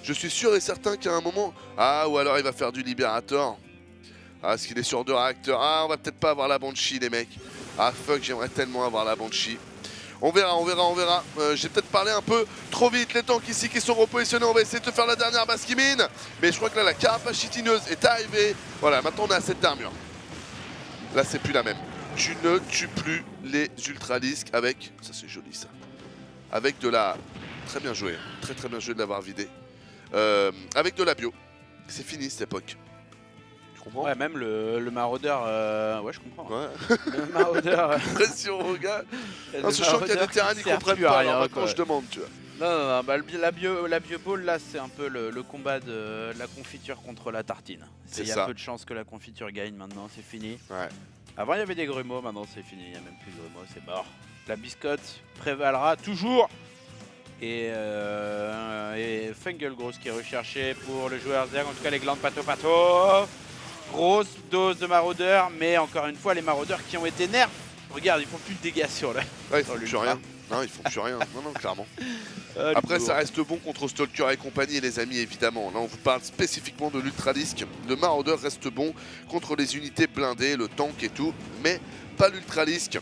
Je suis sûr et certain qu'à un moment. Ah, ou alors il va faire du Liberator. Ah, parce qu'il est sur 2 réacteurs. Ah, on va peut-être pas avoir la Banshee, les mecs. Ah fuck, j'aimerais tellement avoir la Banshee. On verra. J'ai peut-être parlé un peu trop vite. Les tanks ici qui sont repositionnés. On va essayer de te faire la dernière base qui mine. Mais je crois que là, la carapace chitineuse est arrivée. Voilà, maintenant on a 7 d'armure. Là, c'est plus la même. Tu ne tues plus les Ultralisk avec... Ça, c'est joli, ça. Avec de la... Très bien joué. Très bien joué de l'avoir vidé. Avec de la bio. C'est fini, cette époque. Du comprends? Ouais, même le maraudeur. Ouais, je comprends. Ouais. Le maraudeur. Pression au gars. Le Non, sachant qu'il y a des maraudeur terrains qui qui sert comprennent plus à pas, rien, alors maintenant quoi. je demande, tu vois. Non, bah, la bioball là, c'est un peu le combat de la confiture contre la tartine. C'est Il y a ça. peu de chances que la confiture gagne maintenant, c'est fini. Ouais. Avant il y avait des grumeaux, maintenant c'est fini, il n'y a même plus de grumeaux, c'est mort. La biscotte prévalera toujours. Et Fungal Gross qui est recherché pour le joueur Zerg, en tout cas les glandes pato. Grosse dose de maraudeurs, mais encore une fois les maraudeurs qui ont été nerfs. Regarde, ils font plus de dégâts sur le. Ouais, ils font plus rien. Non, ils font plus rien. Non, clairement. Après, ça reste bon contre Stalker et compagnie, les amis, évidemment. Là, on vous parle spécifiquement de l'Ultralisque. Le Maraudeur reste bon contre les unités blindées, le tank et tout, mais pas l'Ultralisque.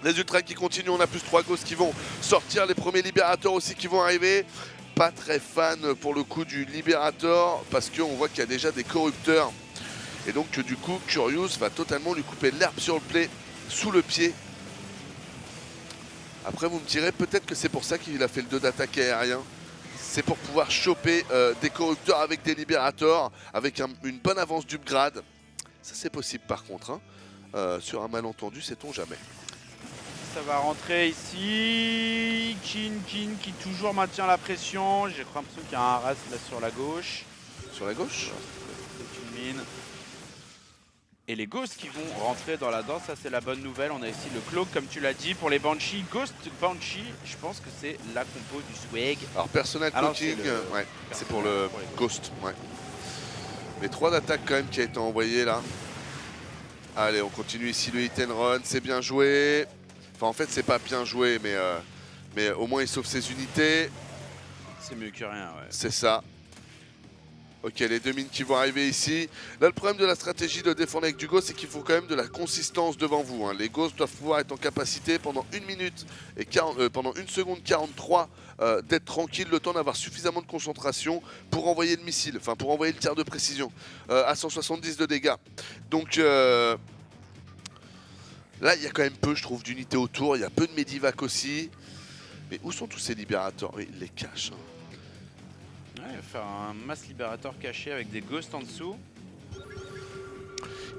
Les Ultras qui continuent, on a plus 3 gosses qui vont sortir, les premiers Libérateurs aussi qui vont arriver. Pas très fan pour le coup du Libérateur, parce qu'on voit qu'il y a déjà des corrupteurs. Et donc, du coup, Curious va totalement lui couper l'herbe sur le pied, sous le pied. Après, vous me direz peut-être que c'est pour ça qu'il a fait le 2 d'attaque aérien. C'est pour pouvoir choper des corrupteurs avec des libérateurs, avec une bonne avance d'upgrade. Ça, c'est possible par contre. Hein. Sur un malentendu, sait-on jamais. Ça va rentrer ici. Kin qui toujours maintient la pression. J'ai l'impression qu'il y a un ras là sur la gauche. Sur la gauche? C'est une mine. Et les Ghosts qui vont rentrer dans la danse, ça c'est la bonne nouvelle. On a ici le cloak comme tu l'as dit pour les Banshee. Ghost Banshee, je pense que c'est la compo du swag. Alors personnel coaching, ouais, c'est pour le Ghost. Ouais. Les 3 d'attaque quand même qui a été envoyé là. Allez, on continue ici le hit and run, c'est bien joué. Enfin en fait c'est pas bien joué, mais au moins il sauve ses unités. C'est mieux que rien, ouais. C'est ça. Ok, les 2 mines qui vont arriver ici. Là, le problème de la stratégie de défendre avec du Ghost, c'est qu'il faut quand même de la consistance devant vous. Hein. Les Ghosts doivent pouvoir être en capacité pendant 1 minute et pendant 1 seconde 43 d'être tranquille, le temps d'avoir suffisamment de concentration pour envoyer le missile, enfin pour envoyer le tir de précision à 170 de dégâts. Donc là, il y a quand même peu, je trouve, d'unités autour. Il y a peu de Medivac aussi. Mais où sont tous ces libérateurs? Oui, ils les cachent. Hein. Ouais, il va faire un mass libérateur caché avec des ghosts en dessous.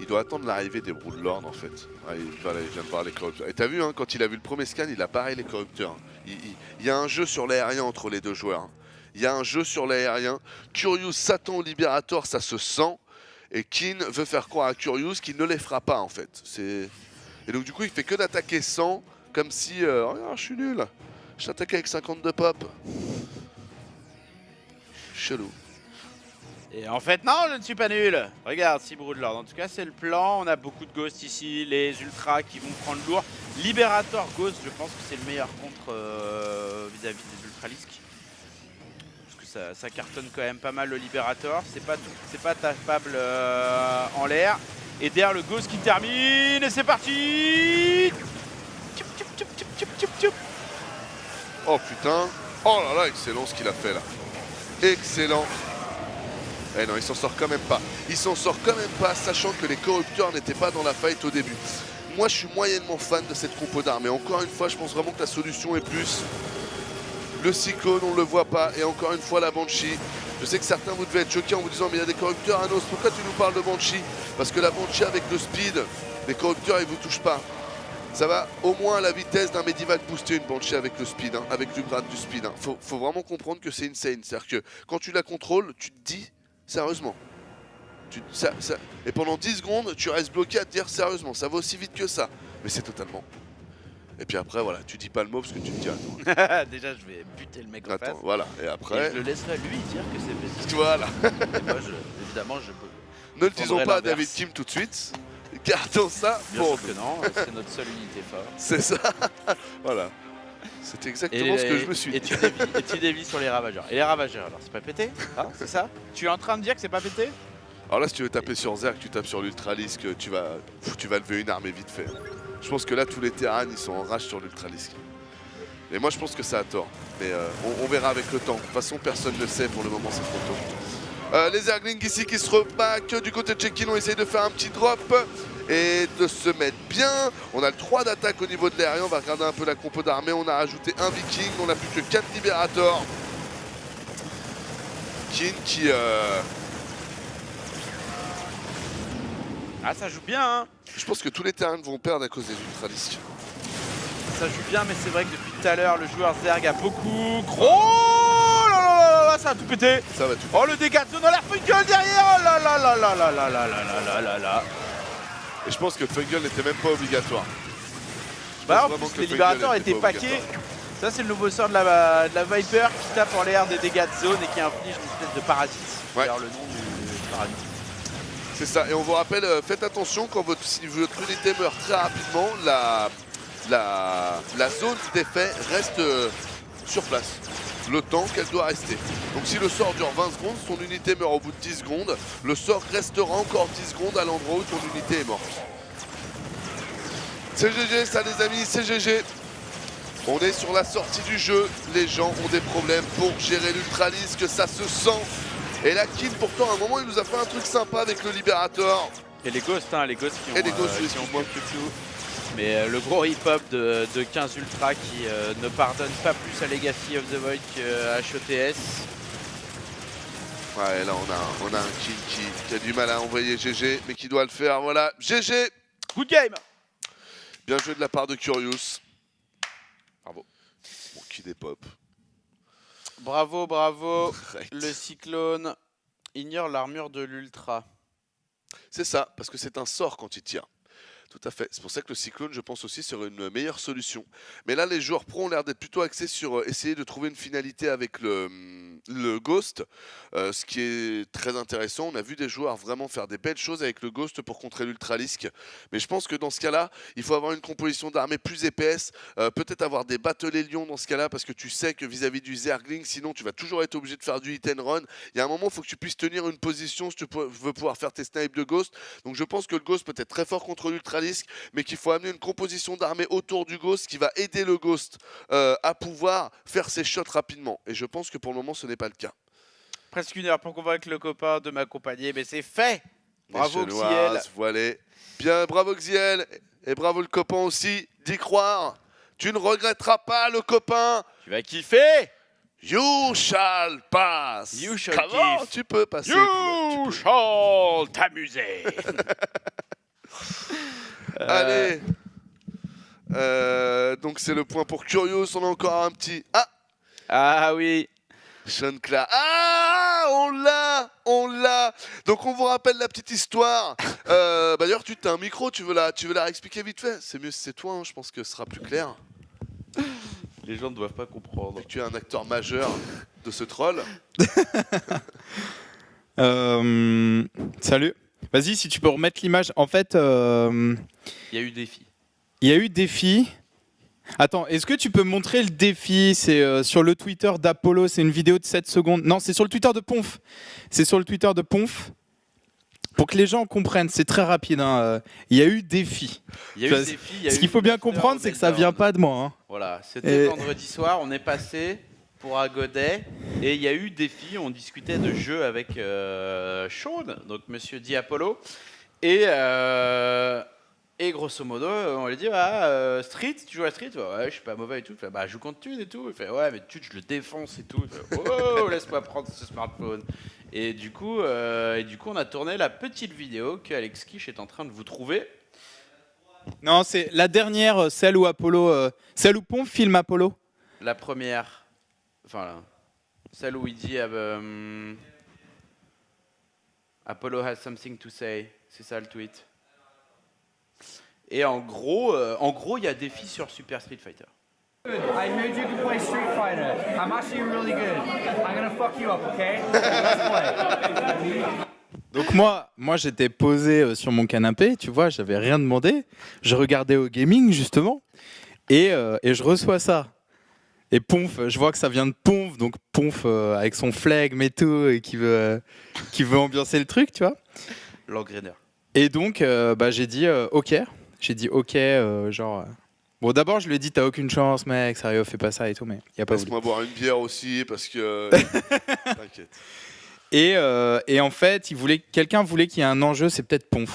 Il doit attendre l'arrivée des Broodlords en fait. Ah, voilà, il vient de voir les corrupteurs. Et t'as vu, hein, quand il a vu le premier scan, il a pareil les corrupteurs. Il y a un jeu sur l'aérien entre les deux joueurs. Hein. Il y a un jeu sur l'aérien. Curious s'attend au libérateur, ça se sent. Et Kin veut faire croire à Curious qu'il ne les fera pas en fait. Et donc du coup, il fait que d'attaquer 100, comme si regarde, je suis nul. Je t'attaque avec 50 de pop. Chelou. Et en fait, non, je ne suis pas nul. Regarde, 6 Broodlord. En tout cas, c'est le plan. On a beaucoup de ghosts ici. Les ultras qui vont prendre lourd. Libérateur Ghost, je pense que c'est le meilleur contre vis-à-vis des ultralisques. Parce que ça cartonne quand même pas mal le libérateur. C'est pas tapable en l'air. Et derrière le Ghost qui termine. Et c'est parti. Oh putain. Oh là là, excellent ce qu'il a fait là. Excellent. Eh non, il s'en sort quand même pas. Il s'en sort quand même pas, sachant que les corrupteurs n'étaient pas dans la fight au début. Moi, je suis moyennement fan de cette compo d'armes. Et encore une fois, je pense vraiment que la solution est plus le cyclone, on ne le voit pas. Et encore une fois, la Banshee. Je sais que certains, vous devez être choqués en vous disant, mais il y a des corrupteurs, Anos, pourquoi tu nous parles de Banshee? Parce que la Banshee, avec le speed, les corrupteurs, ils vous touchent pas. Ça va au moins à la vitesse d'un Medivac booster une Banshee avec le speed, hein, avec du grade du speed. Hein. Faut vraiment comprendre que c'est insane. C'est-à-dire que quand tu la contrôles, tu te dis, sérieusement. Et pendant 10 secondes, tu restes bloqué à te dire, sérieusement, ça va aussi vite que ça. Mais c'est totalement. Et puis après, voilà, tu dis pas le mot parce que tu te dis, attends. Déjà, je vais buter le mec en face. Voilà, et après. Et je le laisserai lui dire que c'est possible. Voilà. Et moi, évidemment, je peux. Ne le disons pas à David Kim tout de suite. Gardons ça Bien pour sûr que non, c'est notre seule unité forte. C'est ça. Voilà. C'est exactement ce que je me suis dit. Et tu dévis sur les ravageurs. Et les ravageurs, alors c'est pas pété, hein, c'est ça? Tu es en train de dire que c'est pas pété? Alors là, si tu veux taper sur Zerg, tu tapes sur l'Ultralisque, tu vas lever une armée vite fait. Je pense que là, tous les terrains, ils sont en rage sur l'Ultralisque. Et moi, je pense que ça a tort. Mais on verra avec le temps. De toute façon, personne ne sait. Pour le moment, c'est trop tôt. Les Zerglings ici qui se repackent. Du côté de Check-in, on essaye de faire un petit drop et de se mettre bien. On a le 3 d'attaque au niveau de l'aérien. On va regarder un peu la compo d'armée. On a rajouté un Viking. On n'a plus que 4 Libérateurs. Kin qui Ah, ça joue bien, hein. Je pense que tous les terrains vont perdre à cause des Ultralisques. Ça joue bien, mais c'est vrai que depuis tout à l'heure, le joueur Zerg a beaucoup... Oh là là là, ça a tout pété. Ça va tout. Oh, le dégât de zone dans l'air Fungal derrière. Oh là là là là là là là là là là là. Et je pense que Fungal n'était même pas obligatoire. Bah en plus, les libérateurs étaient paquets. Ça, c'est le nouveau sort de la Viper qui tape en l'air des dégâts de zone et qui inflige une espèce de parasite. Ouais. C'est le nom du parasite. C'est ça, et on vous rappelle, faites attention quand si votre unité meurt très rapidement, la zone d'effet reste sur place, le temps qu'elle doit rester. Donc si le sort dure 20 secondes, son unité meurt au bout de 10 secondes, le sort restera encore 10 secondes à l'endroit où ton unité est morte. C'est GG ça les amis, c'est GG. On est sur la sortie du jeu, les gens ont des problèmes pour gérer l'Ultralisque, ça se sent. Et la Kin, pourtant, à un moment, il nous a fait un truc sympa avec le Libérator. Et les Ghosts, hein, les Ghosts qui ont, et les Ghosts, qui ont moins plus tout. Mais le gros hip-hop de 15 Ultra qui ne pardonne pas plus à Legacy of the Void qu'à HOTS. Ouais, là, on a un Kin qui a du mal à envoyer GG, mais qui doit le faire. Voilà, GG. Good game. Bien joué de la part de Curious. Bravo. Bon, qui des pop. Bravo, bravo. Le Cyclone ignore l'armure de l'Ultra. C'est ça, parce que c'est un sort quand il tire. Tout à fait. C'est pour ça que le Cyclone, je pense aussi, serait une meilleure solution. Mais là, les joueurs pro ont l'air d'être plutôt axés sur essayer de trouver une finalité avec le Ghost, ce qui est très intéressant. On a vu des joueurs vraiment faire des belles choses avec le Ghost pour contrer l'Ultralisque. Mais je pense que dans ce cas-là, il faut avoir une composition d'armée plus épaisse, peut-être avoir des batelets lions dans ce cas-là, parce que tu sais que vis-à-vis du Zergling, sinon tu vas toujours être obligé de faire du hit and run. Il y a un moment, il faut que tu puisses tenir une position si tu veux pouvoir faire tes snipes de Ghost. Donc je pense que le Ghost peut être très fort contre l'Ultralisque, mais qu'il faut amener une composition d'armée autour du Ghost qui va aider le Ghost à pouvoir faire ses shots rapidement. Et je pense que pour le moment, ce n'est pas le cas. Presque une heure pour convaincre le copain de m'accompagner, mais c'est fait. Bravo Xiel. Voilà. Bien, bravo Xiel. Et bravo le copain aussi. D'y croire. Tu ne regretteras pas le copain. Tu vas kiffer. You shall pass. You shall Comment kiff. tu peux passer? You shall t'amuser. Allez. Donc c'est le point pour Curious. On a encore un petit... Ah oui. Sean Clark. Ah, on l'a. Donc on vous rappelle la petite histoire. D'ailleurs, tu as un micro, tu veux la réexpliquer vite fait? C'est mieux si c'est toi, hein, je pense que ce sera plus clair. Les gens ne doivent pas comprendre. Tu es un acteur majeur de ce troll. Salut. Vas-y, si tu peux remettre l'image. En fait, il y a eu défi. Il y a eu défi. Attends, est-ce que tu peux montrer le défi? C'est sur le Twitter d'Apollo, c'est une vidéo de 7 secondes. Non, c'est sur le Twitter de Ponf. C'est sur le Twitter de Ponf. Pour que les gens comprennent, c'est très rapide. Hein. Il y a eu défi. Ce qu'il faut bien comprendre, c'est que ça vient pas de moi. Hein. Voilà, c'était vendredi soir, on est passé pour un godet et il y a eu défi. On discutait de jeux avec Sean, donc Monsieur Diapollo, et grosso modo, on lui dit Street, tu joues à Street? Ouais, je suis pas mauvais et tout. Il fait, je joue contre Tude et tout. Il fait, ouais, mais Tude, je le défonce et tout. Il fait, oh, laisse-moi prendre ce smartphone. Et du coup, on a tourné la petite vidéo que Alex Kish est en train de vous trouver. Non, c'est la dernière, celle où Apollo, celle où Ponf filme Apollo. La première, enfin, celle où il dit Apollo has something to say. C'est ça le tweet. Et en gros, il y a défi sur Super Street Fighter. I heard you can play Street Fighter. I'm actually really good. I'm gonna fuck you up, okay? Let's play. Donc moi j'étais posé sur mon canapé, tu vois, j'avais rien demandé. Je regardais au gaming justement, et je reçois ça. Et Ponf, je vois que ça vient de Ponf, donc Ponf avec son flegme et tout, et qui veut ambiancer le truc, tu vois. L'engraineur. Et donc j'ai dit ok. J'ai dit ok, genre. Bon, d'abord, je lui ai dit, t'as aucune chance, mec, sérieux, fais pas ça et tout, mais il y a pas. Laisse-moi boire une bière aussi, parce que. T'inquiète. Et en fait, quelqu'un voulait qu'il y ait un enjeu, c'est peut-être Ponf.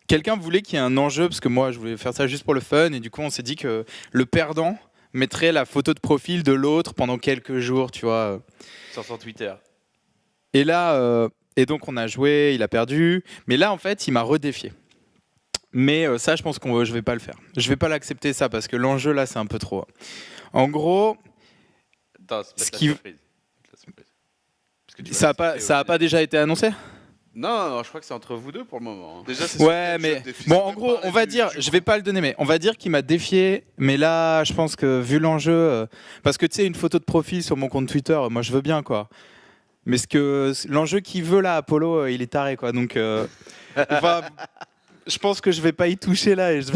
Quelqu'un voulait qu'il y ait un enjeu, parce que moi, je voulais faire ça juste pour le fun, et du coup, on s'est dit que le perdant mettrait la photo de profil de l'autre pendant quelques jours, tu vois. Sur son Twitter. Et là, et donc, on a joué, il a perdu, mais là, en fait, il m'a redéfié. Mais ça, je pense je vais pas le faire. Je vais pas l'accepter ça parce que l'enjeu là, c'est un peu trop. En gros, Attends, c'est ce pas qui... la surprise. Parce que tu vas ça a pas déjà été annoncé? Non, je crois que c'est entre vous deux pour le moment. Déjà, Ouais, mais bon, en gros, on va dire, je vais pas le donner, mais on va dire qu'il m'a défié. Mais là, je pense que vu l'enjeu, parce que tu sais, une photo de profil sur mon compte Twitter, moi, je veux bien, quoi. Mais l'enjeu qu'il veut là, Apollo, il est taré, quoi. Donc, je pense que je vais pas y toucher là et je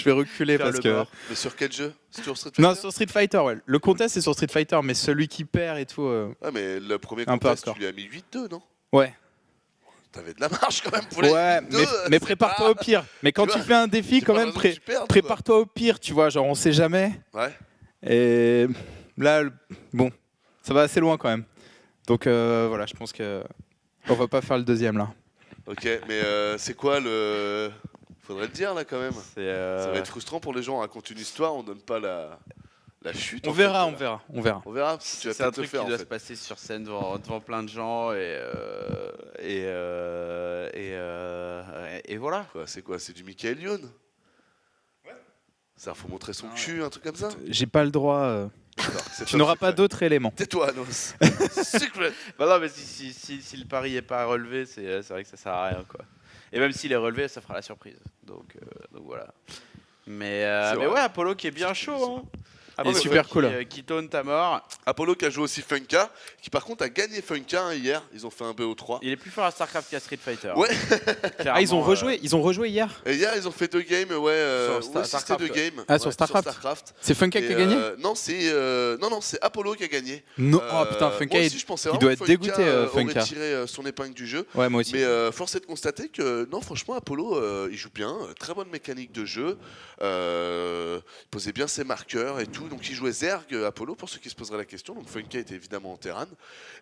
vais reculer parce que. Mais sur quel jeu? Sur Street Fighter? Non, sur Street Fighter, ouais. Le contest, c'est sur Street Fighter, mais celui qui perd et tout. Ouais, mais le premier un peu contest, hardcore. tu lui as mis 8-2, non? Ouais. T'avais de la marge quand même pour les Ouais, 8-2, mais prépare-toi au pire. Mais quand tu fais un défi, quand même, prépare-toi au pire, tu vois. Genre, on sait jamais. Ouais. Et là, bon, ça va assez loin quand même. Donc voilà, je pense que on va pas faire le deuxième là. Ok, mais c'est quoi le... Faudrait le dire là quand même. Ça va être frustrant pour les gens. On raconte une histoire, on donne pas la chute. On verra. On verra. Tu vas C'est un peut-être le truc faire qui en doit fait. se passer sur scène devant plein de gens et voilà. C'est quoi? C'est du Michael Youn? Ouais. Ça, faut montrer son cul, un truc comme ça? J'ai pas le droit. Tu n'auras pas d'autres éléments. Tais-toi, Anos. Secret. Bah non, mais si le pari est pas relevé, c'est vrai que ça sert à rien, quoi. Et même s'il est relevé, ça fera la surprise. Donc voilà. Mais ouais, Apollo qui est bien chaud. Hein. Il est super cool. Qui taunte à mort. Apollo qui a joué aussi Funka, qui par contre a gagné Funka hier. Ils ont fait un BO3. Il est plus fort à StarCraft qu'à Street Fighter. Ouais. Ah, ils ont rejoué hier. Et hier, ils ont fait 2 games, ouais. C'était 2 games. Ah, sur StarCraft. C'est Funka qui a gagné? Non, c'est Apollo qui a gagné. Non, oh putain, Funka, moi aussi, je pensais il doit être Funka dégoûté. aurait tiré son épingle du jeu. Ouais, moi aussi. Mais force est de constater que non, franchement, Apollo, il joue bien. Très bonne mécanique de jeu. Il posait bien ses marqueurs et tout. Donc il jouait Zerg, Apollo, pour ceux qui se poseraient la question. Donc Funka était évidemment en terrain.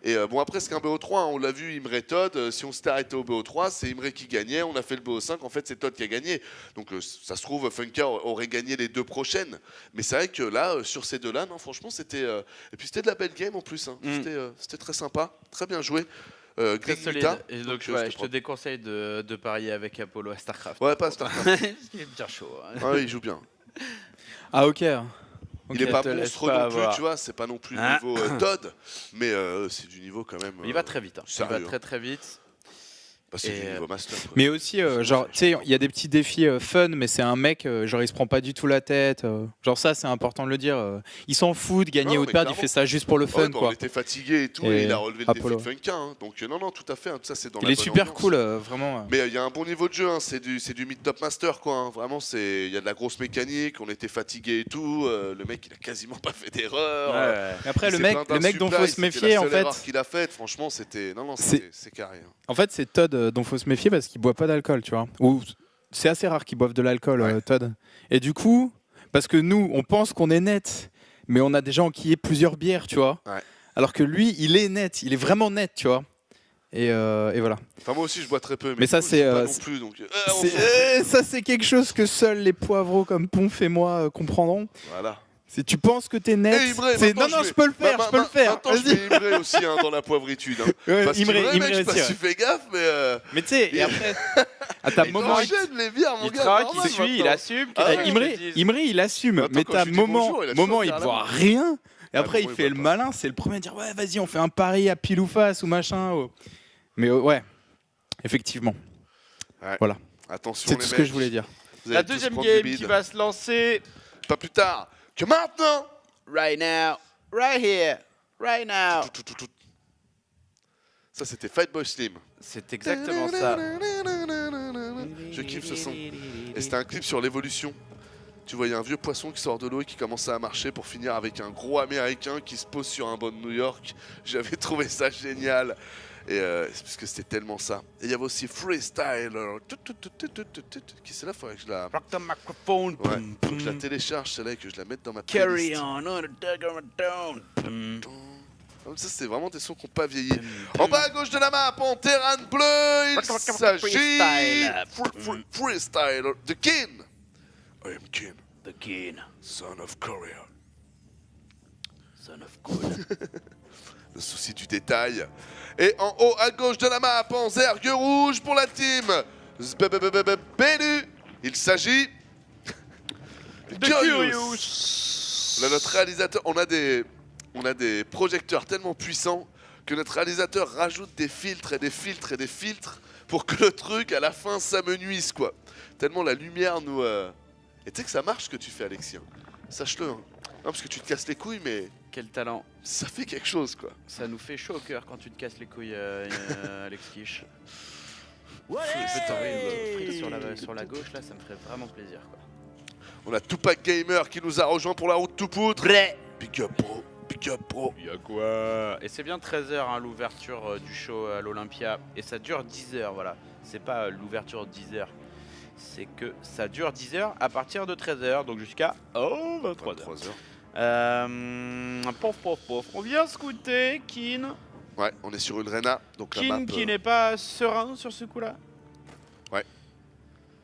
Et bon, après, c'est qu'un BO3, hein, on l'a vu, Imre Todd. Si on s'était arrêté au BO3, c'est Imre qui gagnait. On a fait le BO5, en fait, c'est Todd qui a gagné. Donc ça se trouve, Funka aurait gagné les 2 prochaines. Mais c'est vrai que là, sur ces deux-là, non, franchement, c'était. Et puis c'était de la belle game en plus. Hein. C'était très sympa, très bien joué. Très solide. Et donc je te déconseille de parier avec Apollo à StarCraft. Ouais, pas à StarCraft. Il est bien chaud. Hein. Ouais, il joue bien. Ah, ok. Il est pas monstre non plus, tu vois, c'est pas non plus niveau Todd, mais c'est du niveau quand même. Il va très vite. Il va très très vite. C'est du niveau master. Quoi. Mais aussi, genre, tu sais, il y a des petits défis fun, mais c'est un mec, genre, il se prend pas du tout la tête. Genre, ça, c'est important de le dire. Il s'en fout de gagner ou de perdre, il fait ça juste pour le fun, quoi. On était fatigué et tout, et il a relevé le défi de Funka. Hein. Donc, non, tout à fait. Hein, ça, c'est dans il est super cool, vraiment. Mais il y a un bon niveau de jeu, hein, c'est du mid-top master, quoi. Hein. Vraiment, il y a de la grosse mécanique, on était fatigué et tout. Le mec, il a quasiment pas fait d'erreur. Ouais. Après, le mec dont faut se méfier, en fait. Qu'il a fait, franchement, c'était. Non, c'est carré. Hein. En fait, c'est Todd dont faut se méfier parce qu'il boit pas d'alcool, tu vois. Ou c'est assez rare qu'il boive de l'alcool, Todd. Et du coup, parce que nous, on pense qu'on est net, mais on a des gens qui aient plusieurs bières, tu vois. Ouais. Alors que lui, il est net, il est vraiment net, tu vois. Et voilà. Enfin, moi aussi, je bois très peu, mais ça, c'est pas non plus. Donc, ça, c'est quelque chose que seuls les poivreaux comme Ponf et moi comprendront. Voilà. Si tu penses que t'es net, non, je peux le faire, je peux le faire. Attends, je mets Imre aussi hein, dans la poivritude. Hein. Ouais, parce Imre, mec, je sais pas si tu fais gaffe, mais tu sais, et après, à ta moment, les bières, mon il gars. traque, il suit, il assume. Imre, il assume, mais t'as moment, il boit rien. Et après, il fait le malin. C'est le premier à dire ouais, vas-y, on fait un pari à pile ou face ou machin. Mais ouais, effectivement. Voilà. Attention, c'est tout ce que je voulais dire. La deuxième game qui va se lancer pas plus tard que maintenant. Right now, right here, right now. Ça, c'était Fight Boy Slim. C'est exactement ça. Je kiffe ce son. Et c'était un clip sur l'évolution. Tu voyais un vieux poisson qui sort de l'eau et qui commençait à marcher pour finir avec un gros américain qui se pose sur un banc de New York. J'avais trouvé ça génial. Et parce que c'était tellement ça. Et il y avait aussi Freestyler. Qui c'est là, faudrait que je la. Rock the microphone. Ouais, faut que je la télécharge, celle-là, et que je la mette dans ma playlist. playlist. Carry on the dagger down. Comme ça, c'est vraiment des sons qui n'ont pas vieilli. En bas à gauche de la map, en terrain bleu, il s'agit Freestyler, The King. I am King. The King. Son of Korea. Son of Korea. Le souci du détail. Et en haut à gauche de la map, en zergue rouge pour la team Bénu Il s'agit de Curious. Là, notre réalisateur, on a des projecteurs tellement puissants que notre réalisateur rajoute des filtres et des filtres et des filtres pour que le truc à la fin s'amenuise quoi. Tellement la lumière nous... Et tu sais que ça marche ce que tu fais Alexis, hein. Sache-le. Hein. Non, parce que tu te casses les couilles mais... Quel talent. Ça fait quelque chose quoi. Ça nous fait chaud au cœur quand tu te casses les couilles Alex Kish. Ouais. Sur la gauche là, ça me ferait vraiment plaisir quoi. On a Tupac Gamer qui nous a rejoint pour la route tout poutre. Big up bro, big up bro. Y'a quoi? Et c'est bien 13h hein, l'ouverture du show à l'Olympia. Et ça dure 10h, voilà. C'est pas l'ouverture 10h. C'est que ça dure 10h à partir de 13h, donc jusqu'à 23h. Pof pof pof. On vient scouter Kin. Ouais, on est sur une Rena, donc la Kin map, qui n'est pas serein sur ce coup-là. Ouais.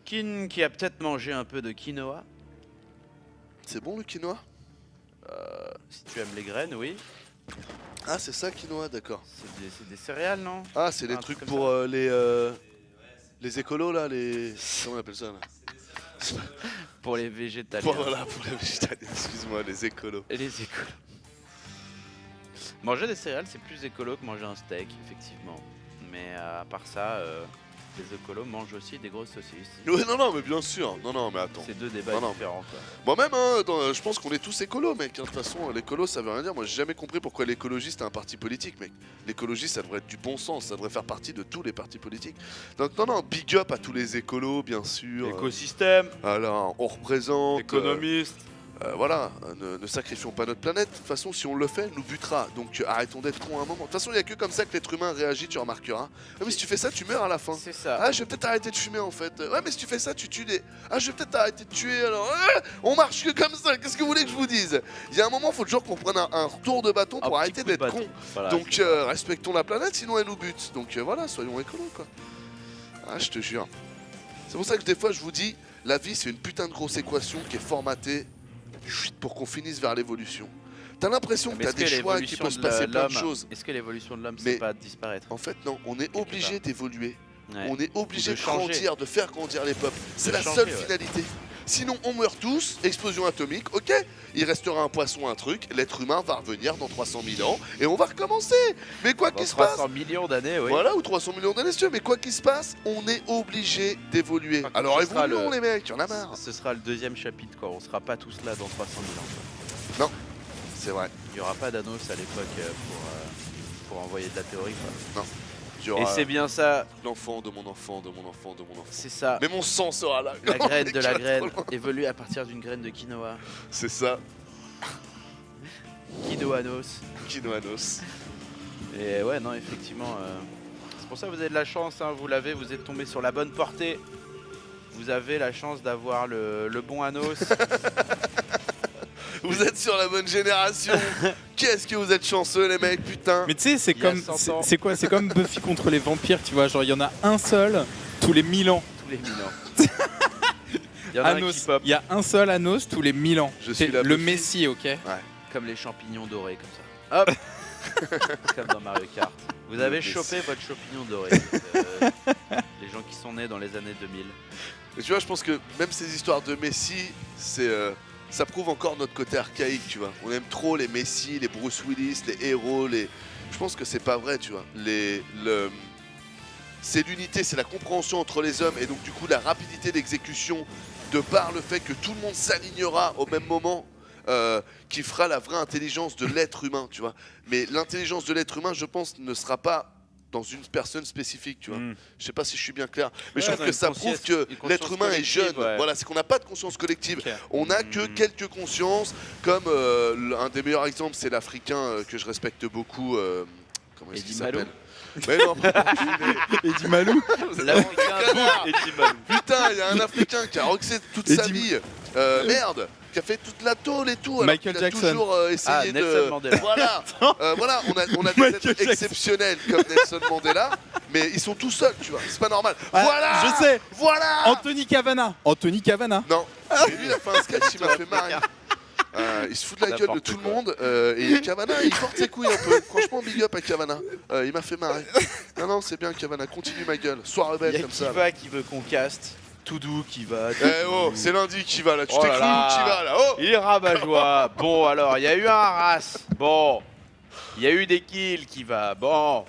Kin qui a peut-être mangé un peu de quinoa. C'est bon le quinoa? Si tu aimes les graines, oui. Ah c'est ça quinoa, d'accord. C'est des céréales, non? Ah c'est les trucs pour les écolos là, les... Comment on appelle ça là? Pour les végétaliens. Voilà, pour les végétaliens, excuse-moi, les écolos. Et les écolos. Manger des céréales, c'est plus écolo que manger un steak, effectivement. Mais à part ça, les écolos mangent aussi des grosses saucisses. Ouais, non, mais bien sûr. Non, mais attends. C'est deux débats différents, quoi. Moi-même, hein, je pense qu'on est tous écolos, mec. De toute façon, l'écolo, ça veut rien dire. Moi, j'ai jamais compris pourquoi l'écologiste est un parti politique, mec. L'écologie, ça devrait être du bon sens. Ça devrait faire partie de tous les partis politiques. Donc, non, big up à tous les écolos, bien sûr. Écosystème. Voilà, on représente. Économiste. Voilà, ne sacrifions pas notre planète. De toute façon, si on le fait, nous butera. Donc arrêtons d'être cons un moment. De toute façon, il n'y a que comme ça que l'être humain réagit, tu remarqueras. Ah, mais si tu fais ça, tu meurs à la fin. C'est ça. Ah, je vais peut-être arrêter de fumer en fait. Ouais, mais si tu fais ça, tu tues des... Ah, je vais peut-être arrêter de tuer alors. On marche que comme ça. Qu'est-ce que vous voulez que je vous dise? Il y a un moment, il faut toujours qu'on prenne un retour de bâton pour arrêter d'être con. Voilà, donc respectons la planète, sinon elle nous bute. Donc voilà, soyons écolos quoi. Ah, je te jure. C'est pour ça que des fois, je vous dis, la vie, c'est une putain de grosse équation qui est formatée pour qu'on finisse vers l'évolution. T'as l'impression que t'as des choix qui peuvent se passer plein de choses. Est-ce que l'évolution de l'homme, c'est pas disparaître? En fait, non. On est obligé d'évoluer. Ouais. On est obligé De de changer. grandir, de faire grandir les peuples. C'est De la changer, seule ouais. finalité. Sinon, on meurt tous, explosion atomique, ok? Il restera un poisson, un truc, l'être humain va revenir dans 300 000 ans et on va recommencer. Mais quoi qu'il se passe... 300 millions d'années, oui. Voilà, ou 300 millions d'années, si tu veux, mais quoi qu'il se passe, on est obligé d'évoluer. Alors ce sera évoluons les mecs, y'en a marre. Ce sera le deuxième chapitre, quoi. On sera pas tous là dans 300 000 ans. Non, c'est vrai. Il n'y aura pas d'Anos à l'époque pour envoyer de la théorie, quoi. Non. Et c'est bien ça. L'enfant de mon enfant, de mon enfant, de mon enfant. C'est ça. Mais mon sang sera là. La graine de la Trop graine loin. évolue à partir d'une graine de quinoa. C'est ça. Quinoanos. Quinoanos. Et ouais, non, effectivement. C'est pour ça que vous avez de la chance, hein, vous l'avez, vous êtes tombé sur la bonne portée. Vous avez la chance d'avoir le bon Anos. Vous êtes sur la bonne génération. Qu'est-ce que vous êtes chanceux les mecs, putain. Mais tu sais, c'est Il y a comme 100 ans. c'est quoi? C'est comme Buffy contre les vampires, tu vois. Genre, il y en a un seul tous les 1000 ans. Tous les 1000 ans. Il y en a un qui Anos. pop. Il y a un seul Anos tous les 1000 ans. Je suis C'est la le Buffy. Messie, ok? Ouais. Comme les champignons dorés, comme ça. Hop. Comme dans Mario Kart. Vous avez Le chopé Messi. votre champignon doré. Les gens qui sont nés dans les années 2000. Mais tu vois, je pense que même ces histoires de Messi, c'est ça prouve encore notre côté archaïque, tu vois. On aime trop les Messi, les Bruce Willis, les héros, les... Je pense que c'est pas vrai, tu vois. C'est l'unité, c'est la compréhension entre les hommes et donc du coup la rapidité d'exécution de par le fait que tout le monde s'alignera au même moment qui fera la vraie intelligence de l'être humain, tu vois. Mais l'intelligence de l'être humain, je pense, ne sera pas dans une personne spécifique, tu vois. Je sais pas si je suis bien clair, mais je Ouais, trouve dans que une ça conscience- prouve que une conscience l'être humain est collective, jeune. ouais. Voilà, c'est qu'on n'a pas de conscience collective. Ok. On n'a que quelques consciences, comme un des meilleurs exemples, c'est l'Africain que je respecte beaucoup. Comment est-ce qu'il Eddie Malou. s'appelle? Mais non, Eddie Malou. Eddie Malou. Putain, il y a un Africain qui a roxé toute sa Eddie- vie. Merde, qui a fait toute la tôle et tout. alors Michael qu'il a Jackson. toujours essayé Ah, de. Nelson Mandela. Voilà, voilà, on a des Michael êtres Jackson. exceptionnels comme Nelson Mandela, mais ils sont tout seuls, tu vois. C'est pas normal. Ah, Voilà, je sais. Voilà. Anthony Cavana. Anthony Cavana. Non, mais lui il a fait un sketch, il m'a fait marrer. Il se fout de la gueule de N'importe tout le quoi. monde et Cavana il porte ses couilles un peu. Franchement, big up à Cavana. Il m'a fait marrer. Non, c'est bien Cavana, continue ma gueule. Sois Il y rebelle a comme ça. Kiva qui veut qu'on caste. tout doux qui va. Eh oh, c'est lundi qui va là, tu Oh t'es là cru là. qui va là, oh. Il est rabat-joie. Bon, alors, il y a eu un race. Bon. Il y a eu des kills qui va. Bon.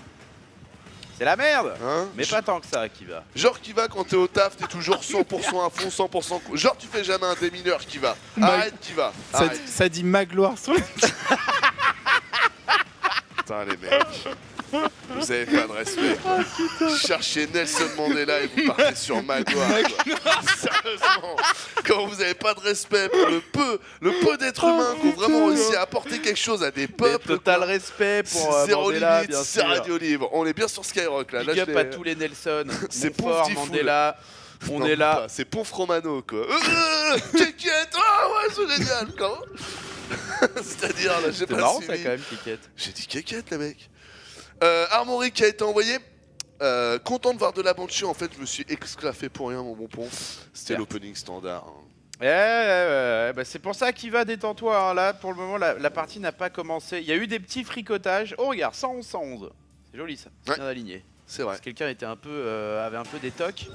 C'est la merde. Hein, mais pas tant que ça qui va. Genre qui va quand t'es au taf, t'es toujours 100% à fond, 100% genre tu fais jamais un démineur qui va. Arrête qui va. Arrête. Ça dit ma gloire sur les... Putain les mecs, vous avez pas de respect. Cherchez Nelson Mandela et vous partez sur Magloire. Sérieusement, quand vous avez pas de respect pour le peu d'êtres humains qui ont vraiment réussi à apporter quelque chose à des peuples. Total respect pour Zéro Mandela, limite, bien c'est sûr. Radio Libre. On est bien sur Skyrock là. Big Là, up à tous les Nelson. C'est fort Ponty Mandela. On Non, est là. pas, c'est Ponf Romano quoi. Kékette, ah ouais, c'est génial quand c'est-à-dire là, j'ai C'est pas marrant suivi. ça quand même, Kékette. J'ai dit Kékette les mecs. Armory qui a été envoyé. Content de voir de la Banshee, en fait je me suis exclaffé pour rien mon bon Ponf. C'était l'opening standard. Hein. Bah c'est pour ça qu'il va détends-toi. Hein. Là, pour le moment, la partie n'a pas commencé. Il y a eu des petits fricotages. Oh, regarde, 111-111. C'est joli ça. Ouais. Bien aligné. C'est vrai. Parce que quelqu'un était un peu, avait un peu des tocs.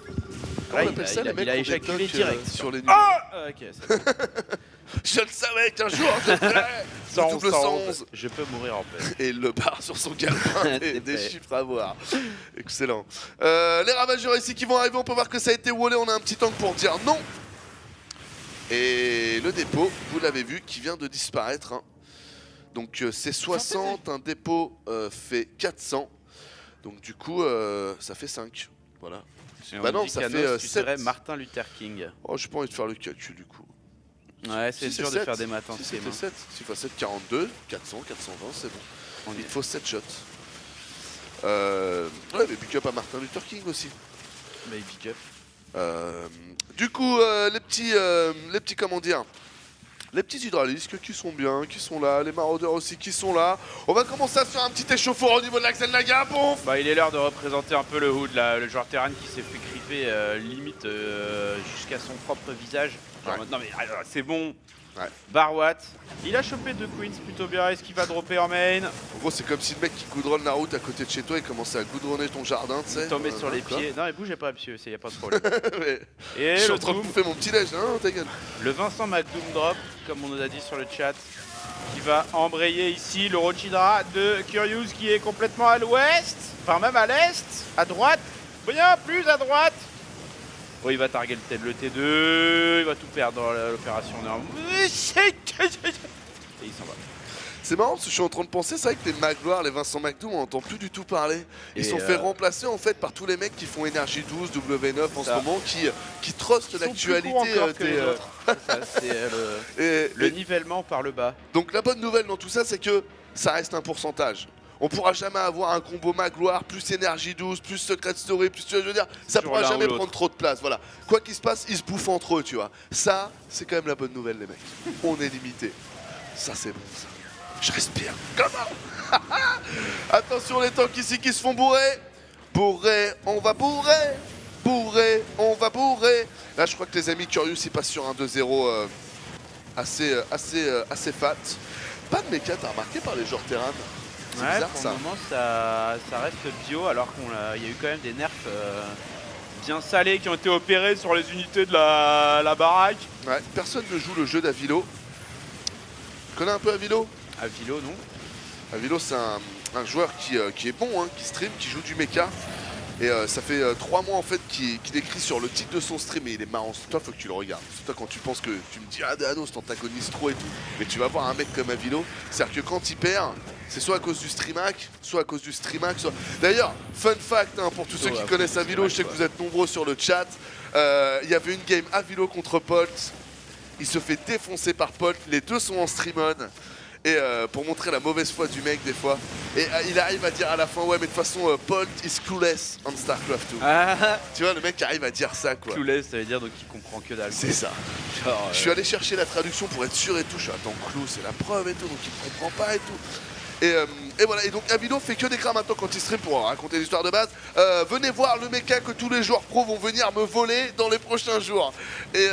Comment Là, on appelle ça, les mecs il a qui ont des éjaculé tocs, direct. sur les nuits. Ah ok, c'est bon. Je le savais qu'un jour je le ferais. 111, Double 111. Je peux mourir en paix. Et il le barre sur son calepin. Et des fait. chiffres à voir. Excellent. Les ravageurs ici qui vont arriver, on peut voir que ça a été wallé. On a un petit tank pour dire non. Et le dépôt, vous l'avez vu, qui vient de disparaître. Hein. Donc c'est 60, un dépôt fait 400. Donc du coup, ça fait 5. Voilà. Et Bah on non, dit ça qu'Anos, fait tu 7. serais Martin Luther King. Oh, j'ai pas envie de faire le calcul du coup. Ouais, c'est Si dur de 7, faire des maths en si stream. c'était 7, si fait 7, 42, 400, 420, c'est bon. Il faut 7 shots. Ouais, mais big up à Martin Luther King aussi. Mais big up. Du coup, les petits, comment dire, les petits hydralisques qui sont bien, qui sont là, les maraudeurs aussi qui sont là. On va commencer à se faire un petit échauffour au niveau de l'Axel Naga, bon. Bah, il est l'heure de représenter un peu le hood, là, le joueur terrain qui s'est fait gripper limite jusqu'à son propre visage. Genre, non mais c'est bon. Barwatt, il a chopé 2 queens plutôt bien. Est-ce qu'il va dropper en main? En gros, c'est comme si le mec qui goudronne la route à côté de chez toi, il commençait à goudronner ton jardin, tu sais. Tomber sur les pieds. Non, mais bougez pas, monsieur, il n'y a pas de problème. Je suis en train de bouffer mon petit déj, hein, ta gueule. Le Vincent McDoom drop, comme on nous a dit sur le chat, qui va embrayer ici le Rochidra de Curious qui est complètement à l'ouest, enfin même à l'est, à droite, bien plus à droite. Oh, il va target le T2, il va tout perdre dans l'opération énorme. Et il s'en va. C'est marrant parce que je suis en train de penser, c'est vrai que les Magloire, les Vincent McDoom, on n'entend plus du tout parler. Ils sont fait remplacer en fait par tous les mecs qui font Énergie 12, W9 en ce moment, qui trustent l'actualité. C'est le nivellement par le bas. Donc la bonne nouvelle dans tout ça, c'est que ça reste un pourcentage. On pourra jamais avoir un combo Magloire, plus Énergie 12, plus Secret Story, plus, tu vois, je veux dire, ça pourra l'un ou jamais l'autre. prendre trop de place. Voilà. Quoi qu'il se passe, ils se bouffent entre eux, tu vois. Ça, c'est quand même la bonne nouvelle, les mecs. On est limité. Ça, c'est bon, ça. Je respire. Comment? Attention les tanks ici qui se font bourrer. Bourrer, on va bourrer. Bourrer, on va bourrer. Là, je crois que les amis Curious, ils passent sur un 2-0 assez fat. Pas de méca, t'as remarqué par les joueurs terrain. C'est Ouais, bizarre pour ça. le moment, ça reste bio, alors qu'il y a eu quand même des nerfs bien salés qui ont été opérés sur les unités de la baraque. Ouais, personne ne joue le jeu d'Avilo. Tu connais un peu Avilo? Avilo, non. Avilo, c'est un joueur qui est bon, hein, qui stream, qui joue du mecha. Et ça fait 3 mois en fait qu'il écrit sur le titre de son stream et il est marrant. Toi, faut que tu le regardes. C'est toi quand tu penses que tu me dis ah Anos t'antagonise trop et tout. Mais tu vas voir un mec comme Avilo, c'est-à-dire que quand il perd, c'est soit à cause du streamac, soit à cause du streamac, soit. D'ailleurs, fun fact hein, pour tous ceux qui connaissent Avilo, je sais que vous êtes nombreux sur le chat. Il y avait une game Avilo contre Polt. Il se fait défoncer par Polt. Les deux sont en stream on. Et pour montrer la mauvaise foi du mec des fois. Et il arrive à dire à la fin ouais mais de toute façon Polt is clueless on StarCraft 2. Tu vois le mec arrive à dire ça quoi. Clueless ça veut dire donc il comprend que dalle. C'est ça. Genre, je suis allé chercher la traduction pour être sûr et tout. Je suis attends Clou c'est la preuve et tout donc il comprend pas et tout. Et voilà, et donc Avilo fait que des crans maintenant quand il stream pour raconter l'histoire de base. Venez voir le mecha que tous les joueurs pro vont venir me voler dans les prochains jours. Et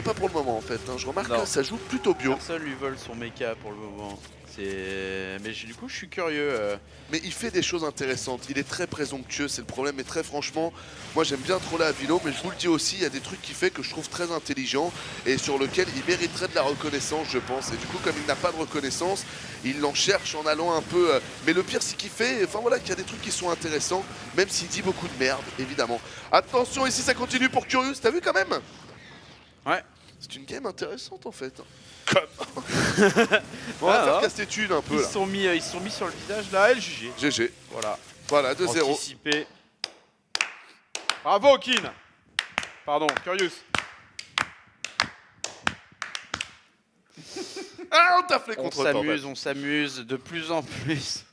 pas pour le moment en fait, hein. Je remarque que ça joue plutôt bio. Personne lui vole son mecha pour le moment. Mais du coup, je suis curieux. Mais il fait des choses intéressantes, il est très présomptueux, c'est le problème. Et très franchement, moi j'aime bien troller à Vilo, mais je vous le dis aussi, il y a des trucs qu'il fait que je trouve très intelligents et sur lesquels il mériterait de la reconnaissance, je pense. Et du coup, comme il n'a pas de reconnaissance, il l'en cherche en allant un peu. Mais le pire, c'est qu'il fait, enfin voilà, qu'il y a des trucs qui sont intéressants, même s'il dit beaucoup de merde, évidemment. Attention, ici ça continue pour Curious, t'as vu quand même? Ouais. C'est une game intéressante en fait. On va faire casser thunes un peu Ils là. se sont mis sur le visage là, LGG. GG. Voilà. Voilà, 2-0. Anticipé. Bravo, Kin. Pardon, Curious. Ah, on t'a fait contre toi. On s'amuse de plus en plus.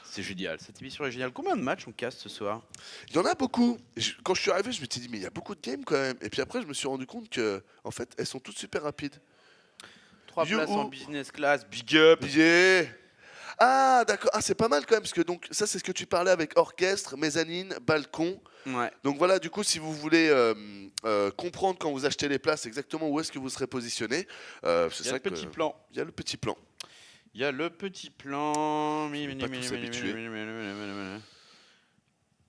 C'est génial, cette émission est géniale. Combien de matchs on casse ce soir? Il y en a beaucoup. Quand je suis arrivé, je me suis dit, mais il y a beaucoup de games quand même. Et puis après, je me suis rendu compte que, en fait, elles sont toutes super rapides. 3 places en business class, big up. Yeah. Ah, d'accord. Ah, c'est pas mal quand même, parce que donc, ça, c'est ce que tu parlais avec orchestre, mezzanine, balcon. Ouais. Donc voilà, du coup, si vous voulez comprendre quand vous achetez les places exactement où est-ce que vous serez positionné, c'est ça que... plan. Il y a le petit plan. Il y a le petit plan. Pas tous habitués.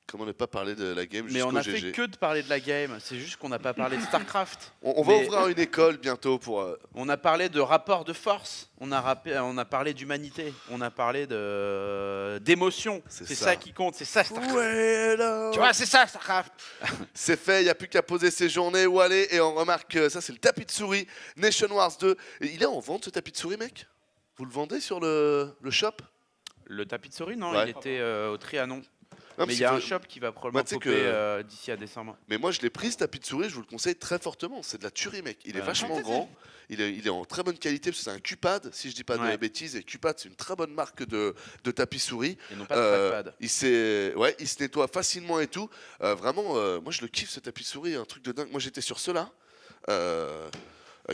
Comment ne pas parler de la game Mais on a GG. fait que de parler de la game, c'est juste qu'on n'a pas parlé de StarCraft. On va ouvrir une école bientôt pour... On a parlé de rapport de force, on a parlé d'humanité, on a parlé d'émotion. C'est ça qui compte, c'est ça StarCraft. Ouais, là. Tu vois, c'est ça StarCraft. C'est fait, il n'y a plus qu'à poser ses journées où aller. Et on remarque que ça, c'est le tapis de souris Nation Wars 2. Et il est en vente ce tapis de souris, mec? Vous le vendez sur le shop? Le tapis de souris, non, Ouais. il était au Trianon. Non, Mais il y a un shop qui va probablement popper d'ici à décembre. Mais moi, je l'ai pris ce tapis de souris, je vous le conseille très fortement. C'est de la tuerie, mec. Il est vachement grand. Il est en très bonne qualité parce que c'est un Cupad, si je dis pas de bêtises. Et Cupad, c'est une très bonne marque de tapis souris. Et non pas de trackpad. Il se nettoie facilement et tout. Vraiment, moi, je le kiffe ce tapis souris, un truc de dingue. Moi, j'étais sur ceux-là.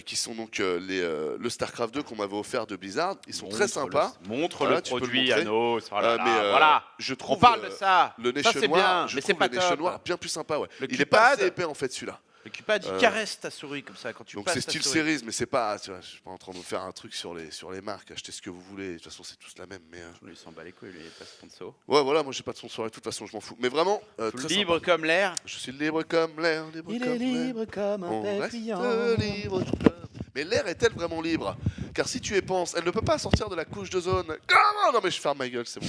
Qui sont donc le StarCraft 2 qu'on m'avait offert de Blizzard. Ils sont très sympas. Montre Voilà, le tu peux produit, montrer. Anos. Voilà, mais je trouve on parle de ça. Le Ça, Nation c'est Noir, bien, je mais c'est trouve pas le Nation top. Noir bien plus sympa. Ouais. Le Il est pas Cupad, assez épais en fait celui-là. Le Cupad, il caresse ta souris comme ça quand tu Donc passes c'est ta style souris. series, mais c'est pas. Tu vois, je suis pas en train de faire un truc sur les marques. Achetez ce que vous voulez. De toute façon, c'est tous la même. Mais lui s'en bat les couilles, lui il est pas sponsor. ouais, voilà. Moi, j'ai pas de sponsor. De toute façon, je m'en fous. Mais vraiment, très Libre sympa. comme l'air. Je suis libre comme l'air. Il est libre comme un On reste papillon. libre comme... Mais l'air est-elle vraiment libre? Car si tu y penses, elle ne peut pas sortir de la couche de zone. Comment? Non mais je ferme ma gueule, c'est bon.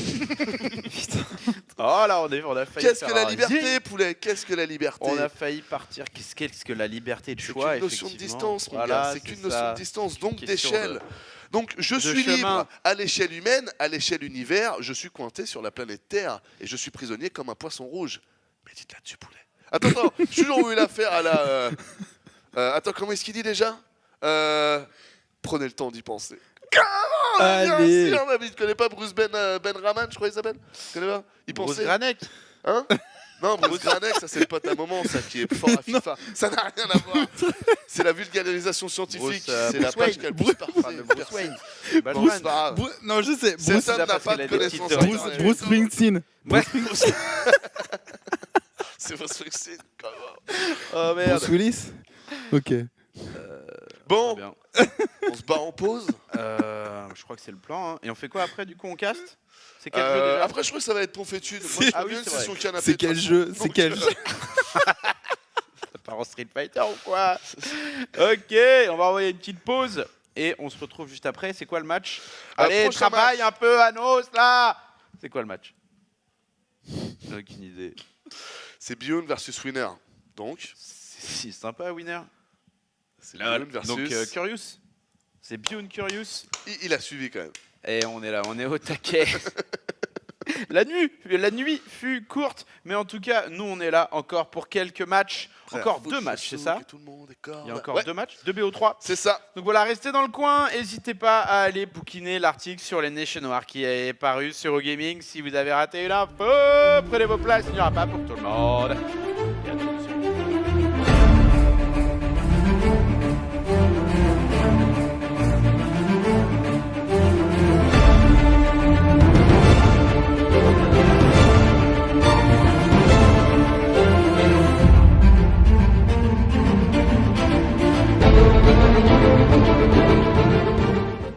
Oh là, on a failli. Qu'est-ce faire que la un liberté, zing. poulet? Qu'est-ce que la liberté? On a failli partir. Qu'est-ce que la liberté de C'est choix? qu'une notion de effectivement. distance, mon Voilà, gars. C'est qu'une notion de distance, donc Question d'échelle. de- Donc je de suis chemin. libre à l'échelle humaine, à l'échelle univers. Je suis cointé sur la planète Terre et je suis prisonnier comme un poisson rouge. Médite là-dessus, poulet. Attends, j'ai toujours eu l'affaire à la. Attends, comment est-ce qu'il dit déjà? Prenez le temps d'y penser. Allez. Bien sûr, David, tu connais pas Bruce Ben Raman, je crois qu'il s'appelle? Tu connais pas? Il Bruce pensait. Granek. Hein? Non, Bruce Granek, ça c'est le pote à moment, ça qui est fort à FIFA. Ça n'a rien à voir. C'est la vulgarisation scientifique. C'est la page qui a le plus parfait. Bruce Wayne. Bon, c'est pas grave. Non, je sais. Cet homme n'a pas de connaissance. en Bruce internet. Springsteen. C'est Bruce Springsteen. Oh merde. Bruce Willis. Ok. Bon, Bien. on se bat en pause. Je crois que c'est le plan. Hein. Et on fait quoi après? Du coup, on caste? C'est quel jeu déjà? Après, je crois que ça va être Ponfétude. Moi, je Ah ferais oui, bien une c'est vrai. session canapé. C'est de quel toute jeu? façon. C'est quel Donc, jeu? Ça part en Street Fighter ou quoi? Ok, on va envoyer une petite pause et on se retrouve juste après. C'est quoi le match? Allez, prochain travaille match. un peu, Anos, là. C'est quoi le match? Aucune idée. C'est Beyond versus Winner. Donc, C'est sympa, Winner. c'est Beyond versus. Donc, Curious. C'est Beyond Curious. Il a suivi quand même. Et on est là, on est au taquet. La nuit fut courte, mais en tout cas, nous, on est là encore pour quelques matchs. Encore 2 matchs, c'est ça? Il y a encore 2 matchs, 2 BO3. C'est ça. Donc voilà, restez dans le coin. N'hésitez pas à aller bouquiner l'article sur les Nation Noirs qui est paru sur Eurogaming. Si vous avez raté une info, prenez vos places, il n'y aura pas pour tout le monde.